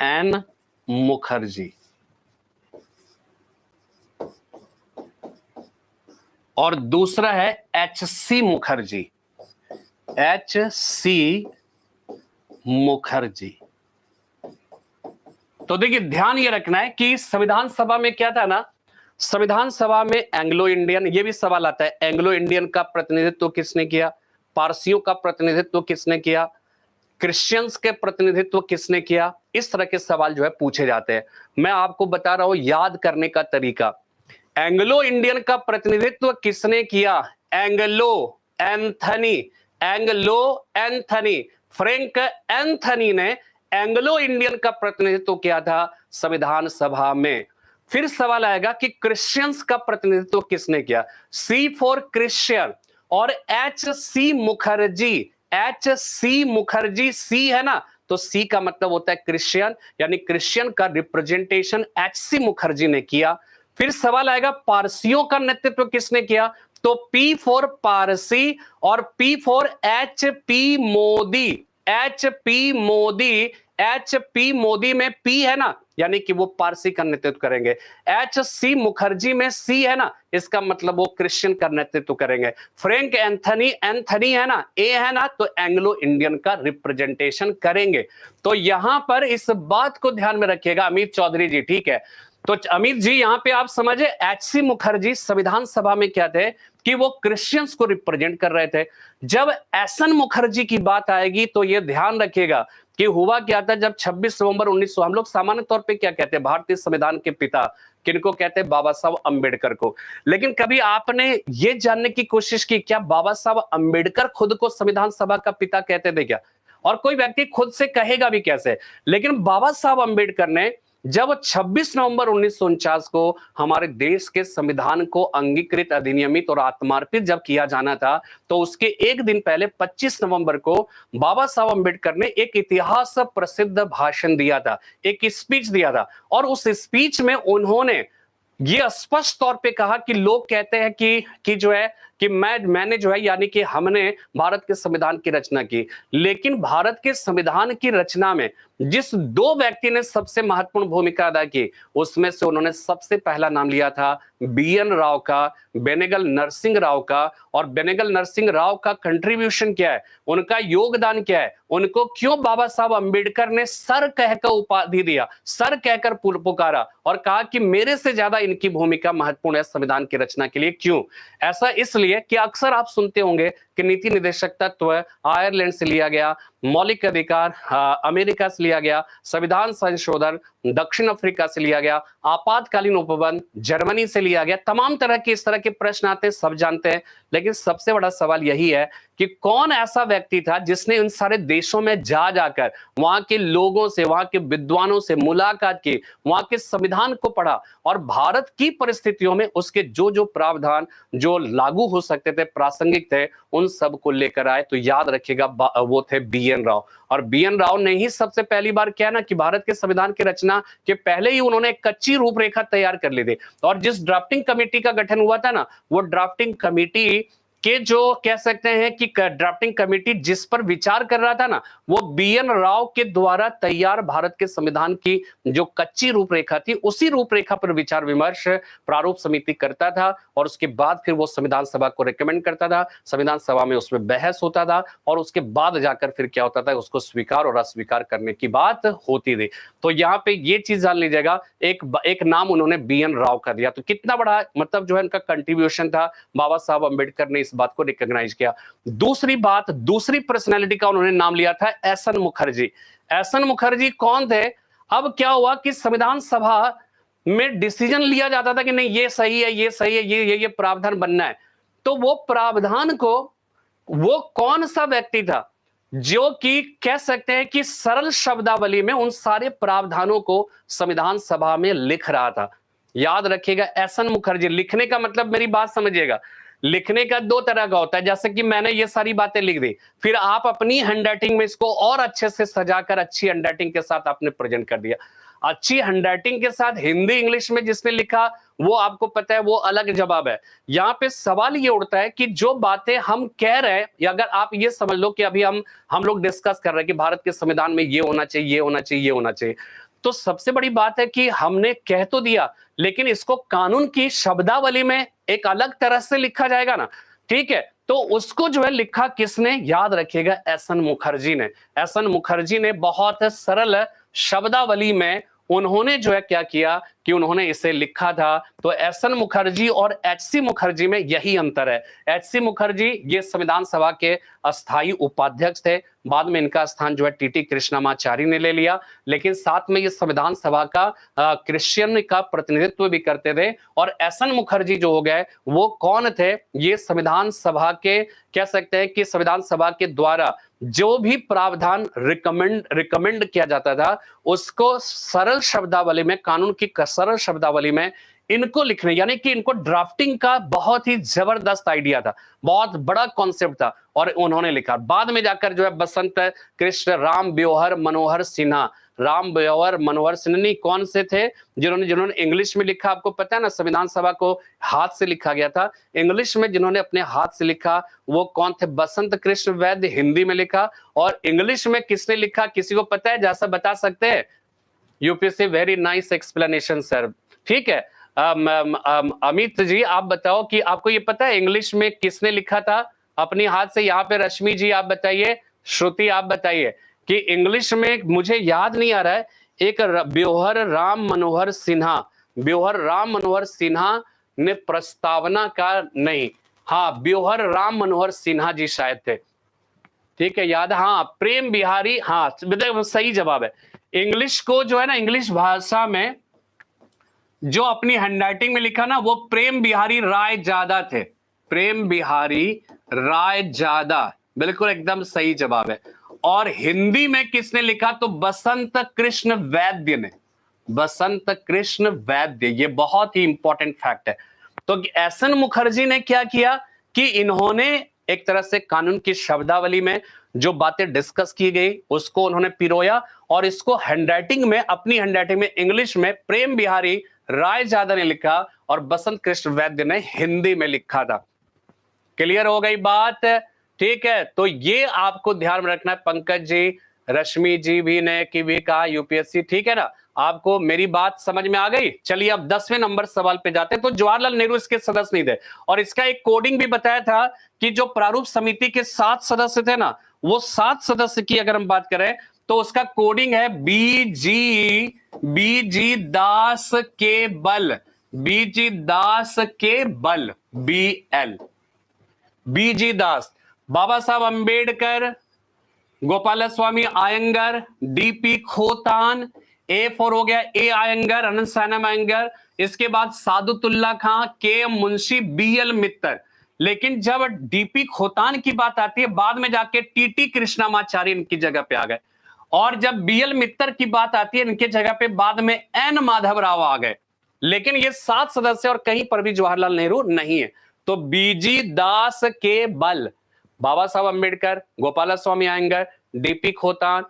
Speaker 1: N Mukherjee, और दूसरा है H C Mukherjee, H C Mukherjee. तो देखिए ध्यान ये रखना है कि संविधान सभा में क्या था ना, संविधान सभा में एंग्लो इंडियन, ये भी सवाल आता है, एंग्लो इंडियन का प्रतिनिधित्व किसने किया, पारसियों का प्रतिनिधित्व किसने किया, क्रिश्चियंस के प्रतिनिधित्व किसने किया, इस तरह के सवाल जो है पूछे जाते हैं। मैं आपको बता रहा हूं याद करने का तरीका। एंग्लो इंडियन का प्रतिनिधित्व किसने किया? Anglo Anthony, Anglo Anthony, Frank Anthony ने एंग्लो इंडियन का प्रतिनिधित्व किया था संविधान सभा में। फिर सवाल आएगा कि क्रिश्चियंस का प्रतिनिधित्व किसने किया? सी फॉर क्रिश्चियन, और H C Mukherjee, H C Mukherjee, C है ना, तो सी का मतलब होता है क्रिश्चियन, यानी क्रिश्चियन का रिप्रेजेंटेशन एच सी मुखर्जी ने किया। फिर सवाल आएगा पारसियों का नेतृत्व किसने किया? तो पी फॉर पारसी और P for H P Modi, H P Modi, H P Modi में पी है ना, यानी कि वो पारसी का नेतृत्व करेंगे। एच सी मुखर्जी में सी है ना, इसका मतलब वो क्रिश्चियन का नेतृत्व करेंगे। फ्रैंक एंथनी, एंथनी है ना, ए है ना, तो एंग्लो इंडियन का रिप्रेजेंटेशन करेंगे। तो यहां पर इस बात को ध्यान में रखिएगा अमित चौधरी जी, ठीक है। तो अमित जी यहां पे आप समझे, एच सी मुखर्जी संविधान सभा में क्या थे कि वो क्रिश्चियंस को रिप्रेजेंट कर रहे थे। जब एहसन मुखर्जी की बात आएगी तो ये ध्यान रखिएगा कि हुआ क्या था, जब 26 नवंबर 1900, हम लोग सामान्य तौर पे क्या कहते हैं, भारतीय संविधान के पिता किनको कहते हैं, बाबा साहब अंबेडकर को। लेकिन कभी आपने ये जानने की कोशिश की क्या बाबा साहब अंबेडकर खुद को संविधान सभा का पिता कहते थे क्या? और कोई व्यक्ति खुद से कहेगा भी कैसे? लेकिन बाबा साहब अंबेडकर ने जब 26 नवंबर 1949 को हमारे देश के संविधान को अंगीकृत, अधिनियमित और आत्मार्पित जब किया जाना था, तो उसके एक दिन पहले 25 नवंबर को बाबा साहब अंबेडकर ने एक इतिहास प्रसिद्ध भाषण दिया था, एक स्पीच दिया था। और उस स्पीच में उन्होंने ये स्पष्ट तौर पे कहा कि लोग कहते हैं कि जो है कि मैंने जो है, यानी कि हमने भारत के संविधान की रचना की, लेकिन भारत के संविधान की रचना में जिस दो व्यक्ति ने सबसे महत्वपूर्ण भूमिका अदा की, उसमें से उन्होंने सबसे पहला नाम लिया था बीएन राव का, बेनेगल नरसिंह राव का। और बेनेगल नरसिंह राव का कंट्रीब्यूशन क्या है, उनका योगदान क्या है, उनको क्यों बाबा साहब अंबेडकर ने सर कहकर उपाधि दिया, सर कहकर पुकारा और कहा कि मेरे से ज्यादा इनकी भूमिका महत्वपूर्ण है संविधान की रचना के लिए। क्यों? ऐसा इसलिए कि अक्सर आप सुनते होंगे कि नीति निर्देशक तत्व आयरलैंड से लिया गया, मौलिक अधिकार अमेरिका से लिया गया, संविधान संशोधन दक्षिण अफ्रीका से लिया गया, आपातकालीन उपबंध जर्मनी से लिया गया। तमाम तरह के इस तरह के प्रश्न आते हैं, सब जानते हैं। लेकिन सबसे बड़ा सवाल यही है कि कौन ऐसा व्यक्ति था जिसने इन सारे देशों में जाकर वहां के लोगों से, वहां के विद्वानों से मुलाकात की, वहां के संविधान को पढ़ा और भारत की परिस्थितियों में उसके जो जो प्रावधान जो लागू हो सकते थे, प्रासंगिक थे, उन सब को लेकर आए। तो याद रखिएगा वो थे बीएन राव। और बीएन राव ने ही सबसे पहली बार क्या ना कि भारत के संविधान की रचना के पहले ही उन्होंने एक कच्ची रूपरेखा तैयार कर ली थी। और जिस ड्राफ्टिंग कमेटी का गठन हुआ था ना, वो ड्राफ्टिंग कमेटी के जो कह सकते हैं कि ड्राफ्टिंग कमेटी जिस पर विचार कर रहा था ना, वो बीएन राव के द्वारा तैयार भारत के संविधान की जो कच्ची रूपरेखा थी, उसी रूपरेखा पर विचार विमर्श प्रारूप समिति करता था। और उसके बाद फिर वो संविधान सभा को रिकमेंड करता था, संविधान सभा में उसमें बहस होता था और उसके बाद जाकर फिर क्या होता था, उसको स्वीकार और अस्वीकार करने की बात होती थी। तो यहाँ पे ये चीज जान लीजिएगा, एक नाम उन्होंने बीएन राव का दिया। तो कितना बड़ा मतलब जो है उनका कंट्रीब्यूशन था, बाबा साहब अंबेडकर ने बात को रिकॉग्नाइज किया। दूसरी बात, दूसरी पर्सनालिटी का उन्होंने नाम लिया था एहसन मुखर्जी। एहसन मुखर्जी कौन थे? अब क्या हुआ कि संविधान सभा में डिसीजन लिया जाता था कि नहीं ये सही है, ये सही है, ये प्रावधान बनना है। तो वो प्रावधान को वो कौन सा व्यक्ति था जो कि कह सकते हैं कि सरल शब्दावली में उन सारे प्रावधानों को संविधान सभा में लिख रहा था? याद रखिएगा, एहसन मुखर्जी। लिखने का मतलब, मेरी बात समझिएगा, लिखने का दो तरह का होता है। जैसे कि मैंने ये सारी बातें लिख दी, फिर आप अपनी हैंडराइटिंग में इसको और अच्छे से सजाकर अच्छी हैंडराइटिंग के साथ आपने प्रेजेंट कर दिया। अच्छी हैंडराइटिंग के साथ हिंदी इंग्लिश में जिसने लिखा वो आपको पता है वो अलग जवाब है। यहाँ पे सवाल ये उठता है कि जो बातें हम कह रहे हैं, या अगर आप ये समझ लो कि अभी हम लोग डिस्कस कर रहे हैं कि भारत के संविधान में ये होना चाहिए, ये होना चाहिए, ये होना चाहिए, तो सबसे बड़ी बात है कि हमने कह तो दिया, लेकिन इसको कानून की शब्दावली में एक अलग तरह से लिखा जाएगा ना, ठीक है? तो उसको जो है लिखा किसने? याद रखिएगा, एहसन मुखर्जी ने। एहसन मुखर्जी ने बहुत सरल शब्दावली में उन्होंने जो है क्या किया कि उन्होंने इसे लिखा था। तो एहसन मुखर्जी और एचसी मुखर्जी में यही अंतर है। एचसी मुखर्जी ये संविधान सभा के अस्थायी उपाध्यक्ष थे, बाद में इनका स्थान जो है टीटी कृष्णमाचारी ने ले लिया, लेकिन साथ में ये संविधान सभा का क्रिश्चियन का प्रतिनिधित्व भी करते थे। और एहसन मुखर्जी जो हो गए वो कौन थे? ये संविधान सभा के कह सकते हैं कि संविधान सभा के द्वारा जो भी प्रावधान रिकमेंड किया जाता था उसको सरल शब्दावली में, कानून की सरल शब्दावली में इनको लिखने, यानी कि इनको ड्राफ्टिंग का बहुत ही जबरदस्त आइडिया था, बहुत बड़ा कॉन्सेप्ट था और उन्होंने लिखा। बाद में जाकर जो है बसंत कृष्ण राम ब्योहर मनोहर सिन्हा, राम ब्योहर मनोहर सिन्हा कौन से थे जिन्होंने इंग्लिश में लिखा? आपको पता है ना, संविधान सभा को हाथ से लिखा गया था। इंग्लिश में जिन्होंने अपने हाथ से लिखा वो कौन थे? बसंत कृष्ण वैद्य। हिंदी में लिखा। और इंग्लिश में किसने लिखा, किसी को पता है? जैसा बता सकते हैं? UPSC, very nice explanation sir. ठीक है, अमित जी आप बताओ कि आपको ये पता है इंग्लिश में किसने लिखा था अपनी हाथ से? यहाँ पे रश्मि जी आप बताइए, श्रुति आप बताइए कि इंग्लिश में, मुझे याद नहीं आ रहा है, एक ब्योहर राम मनोहर सिन्हा, ब्योहर राम मनोहर सिन्हा ने प्रस्तावना का, नहीं, हाँ, ब्योहर राम मनोहर सिन्हा जी शायद थे, ठीक है, याद है, हाँ, प्रेम बिहारी, हाँ, सही जवाब है। इंग्लिश को जो है ना, इंग्लिश भाषा में जो अपनी हैंडराइटिंग में लिखा ना, वो प्रेम बिहारी राय जादा थे, प्रेम बिहारी राय जादा, बिल्कुल एकदम सही जवाब है। और हिंदी में किसने लिखा, तो बसंत कृष्ण वैद्य ने, बसंत कृष्ण वैद्य, ये बहुत ही इंपॉर्टेंट फैक्ट है। तो एसएन मुखर्जी ने क्या किया कि इन्होंने एक तरह से कानून की शब्दावली में जो बातें डिस्कस की गई उसको उन्होंने पिरोया और इसको हैंडराइटिंग में, अपनी हैंडराइटिंग में इंग्लिश में प्रेम बिहारी राय जादा ने लिखा और बसंत कृष्ण वैद्य ने हिंदी में लिखा था। क्लियर हो गई बात, ठीक है। तो ये आपको ध्यान में रखना है। पंकज जी, रश्मि जी भी ने की भी कहा यूपीएससी, ठीक है ना, आपको मेरी बात समझ में आ गई। चलिए अब 10वें नंबर सवाल पे जाते हैं। तो जवाहरलाल नेहरू इसके सदस्य नहीं थे और इसका एक कोडिंग भी बताया था कि जो प्रारूप समिति के 7 सदस्य थे ना, वो 7 सदस्य की अगर हम बात करें तो उसका कोडिंग है बीजी दास के बल, बीजी दास के बल, BL, बीजी दास, बाबा साहब Ambedkar, Gopal Swami Iyengar, DP Khotan, A4 हो गया, A आयंगर, अनंत सैनम आयंगर, इसके बाद सादुतुल्ला खां, KM मुंशी, BL मित्तर। लेकिन जब DP खोतान की बात आती है, बाद में जाके TT कृष्णामाचारी इनकी जगह पे आ गए, और जब BL मित्तर की बात आती है इनके जगह पे बाद में N माधव राव आ गए। लेकिन ये 7 सदस्य और कहीं पर भी जवाहरलाल नेहरू नहीं है। तो बीजी दास के बल, बाबा साहब अंबेडकर, गोपाल स्वामी आयंगर, DP खोतान,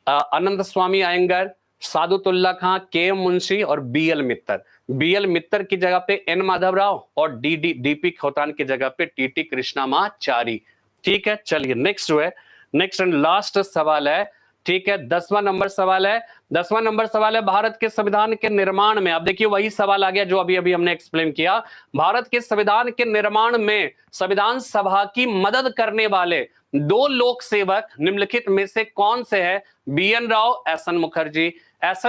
Speaker 1: अनंत स्वामी आयंगर, सादुतुल्ला खां, KM मुंशी और BL मित्तर। BL मित्तर की जगह पे N माधव राव और DP खोतान की जगह पे TT कृष्णामाचारी। ठीक है, चलिए नेक्स्ट जो है, नेक्स्ट एंड लास्ट सवाल है, ठीक है, 10वां नंबर सवाल है। 10वां नंबर सवाल है, भारत के संविधान के निर्माण में, अब देखिए वही सवाल आ गया जो अभी अभी हमने एक्सप्लेन किया, भारत के संविधान के निर्माण में संविधान सभा की मदद करने वाले 2 लोक सेवक निम्नलिखित में से कौन से हैं? BN राव, एसएन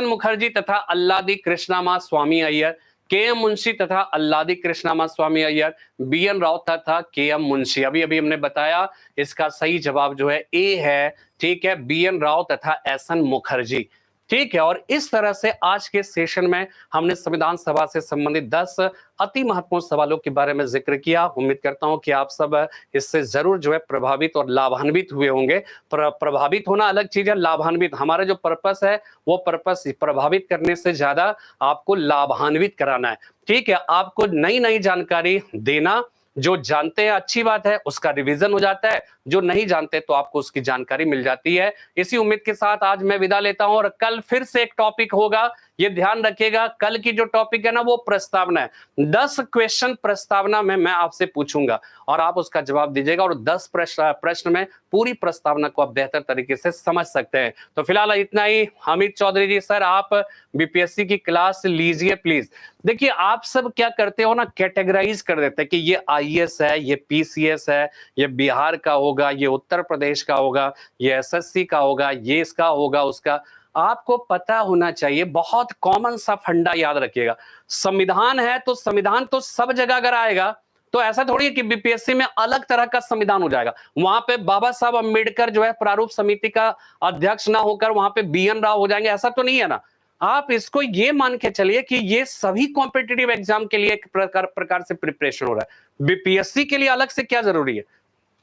Speaker 1: मुखर्जी तथा अल्लादी कृष्णामा स्वामी अय्यर, KM मुंशी तथा अल्लादी कृष्णामा स्वामी अय्यर, BN राव तथा KM मुंशी। अभी अभी हमने बताया इसका सही जवाब जो है A है, ठीक है, BN राव तथा एसएन मुखर्जी। ठीक है, और इस तरह से आज के सेशन में हमने संविधान सभा से संबंधित 10 अति महत्वपूर्ण सवालों के बारे में जिक्र किया। उम्मीद करता हूं कि आप सब इससे जरूर जो है प्रभावित और लाभान्वित हुए होंगे। प्रभावित होना अलग चीज है, लाभान्वित, हमारा जो पर्पस है वो पर्पस प्रभावित करने से ज्यादा आपको लाभान्वित कराना है। ठीक है, आपको नई नई जानकारी देना, जो जानते हैं अच्छी बात है, उसका रिवीजन हो जाता है, जो नहीं जानते तो आपको उसकी जानकारी मिल जाती है। इसी उम्मीद के साथ आज मैं विदा लेता हूं और कल फिर से एक टॉपिक होगा, ये ध्यान रखिएगा। कल की जो टॉपिक है ना वो प्रस्तावना है। 10 क्वेश्चन प्रस्तावना में मैं आपसे पूछूंगा और आप उसका जवाब दीजिएगा और 10 प्रश्न में पूरी प्रस्तावना को आप बेहतर तरीके से समझ सकते हैं। तो फिलहाल इतना ही। हामिद चौधरी जी सर, आप बीपीएससी की क्लास लीजिए प्लीज। देखिए आप सब क्या करते हो ना, कैटेगराइज कर देते हैं कि ये IAS है, ये PCS है, ये बिहार का होगा, ये उत्तर प्रदेश का होगा, ये SSC का होगा, ये इसका होगा, उसका। आपको पता होना चाहिए, बहुत कॉमन सा फंडा याद रखिएगा, संविधान है तो संविधान तो सब जगह अगर आएगा तो ऐसा थोड़ी है कि बीपीएससी में अलग तरह का संविधान हो जाएगा। वहां पे बाबा साहब अंबेडकर जो है प्रारूप समिति का अध्यक्ष ना होकर वहां पे BN राव हो जाएंगे, ऐसा तो नहीं है ना। आप इसको ये मान के चलिए कि ये सभी कॉम्पिटिटिव एग्जाम के लिए एक प्रकार से प्रिपरेशन हो रहा है। बीपीएससी के लिए अलग से क्या जरूरी है?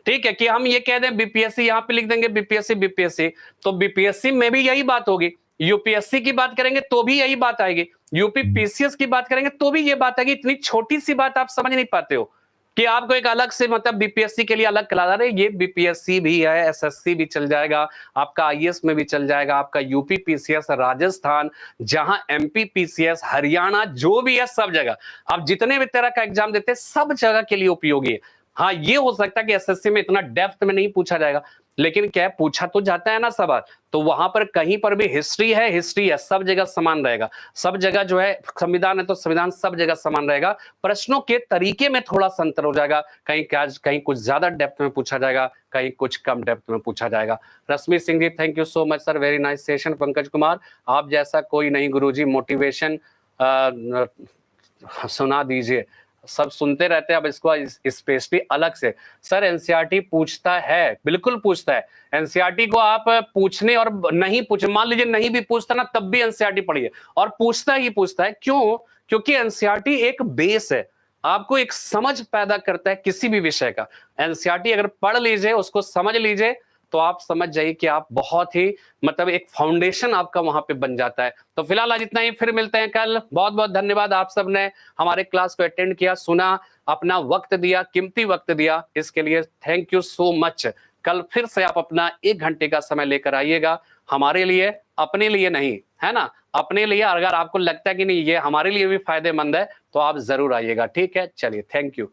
Speaker 1: ठीक है, कि हम ये कह दें बीपीएससी, यहां पे लिख देंगे बीपीएससी, तो बीपीएससी में भी यही बात होगी। यूपीएससी की बात करेंगे तो भी यही बात आएगी, यूपी पीसीएस की बात करेंगे तो भी ये बात आएगी। इतनी छोटी सी बात आप समझ नहीं पाते हो कि आपको एक अलग से मतलब बीपीएससी के लिए अलग करा रहे, ये बीपीएससी भी है, एसएससी भी चल जाएगा, आपका आईएएस में भी चल जाएगा, आपका यूपी पीसीएस, राजस्थान, जहां एमपी पीसीएस, हरियाणा, जो भी है सब जगह आप जितने भी तरह का एग्जाम देते हैं सब जगह के लिए उपयोगी है। हाँ, ये हो सकता है कि एसएससी में इतना डेप्थ में नहीं पूछा जाएगा, लेकिन क्या पूछा तो जाता है ना सवाल, तो वहां पर कहीं पर भी हिस्ट्री है, सब जगह समान रहेगा। सब जगह जो है संविधान है तो संविधान सब जगह समान रहेगा। प्रश्नों के तरीके में थोड़ा सा अंतर हो जाएगा, कहीं कुछ ज्यादा डेप्थ में पूछा जाएगा, कहीं कुछ कम डेप्थ में पूछा जाएगा। Rashmi Singh ji, thank you so much sir, very nice session. Pankaj Kumar, आप जैसा कोई नहीं गुरुजी, मोटिवेशन सुना दीजिए। सब सुनते रहते हैं, अब इसको स्पेशली अलग से सर एनसीईआरटी पूछता है, बिल्कुल पूछता है। एनसीईआरटी को आप पूछने और नहीं पूछ, मान लीजिए नहीं भी पूछता ना, तब भी एनसीईआरटी पढ़िए, और पूछता ही पूछता है। क्यों? क्योंकि एनसीईआरटी एक बेस है, आपको एक समझ पैदा करता है किसी भी विषय का। एनसीईआरटी अगर पढ़ लीजिए, उसको समझ लीजिए, तो आप समझ जाइए कि आप बहुत ही मतलब एक फाउंडेशन आपका वहां पे बन जाता है। तो फिलहाल आज इतना ही, फिर मिलते हैं कल। बहुत बहुत धन्यवाद आप सबने हमारे क्लास को अटेंड किया, सुना, अपना वक्त दिया, कीमती वक्त दिया, इसके लिए थैंक यू सो मच। कल फिर से आप अपना 1 घंटे का समय लेकर आइएगा, हमारे लिए, अपने लिए नहीं, है ना, अपने लिए। अगर आपको लगता है कि नहीं ये हमारे लिए भी फायदेमंद है, तो आप जरूर आइएगा। ठीक है, चलिए, थैंक यू।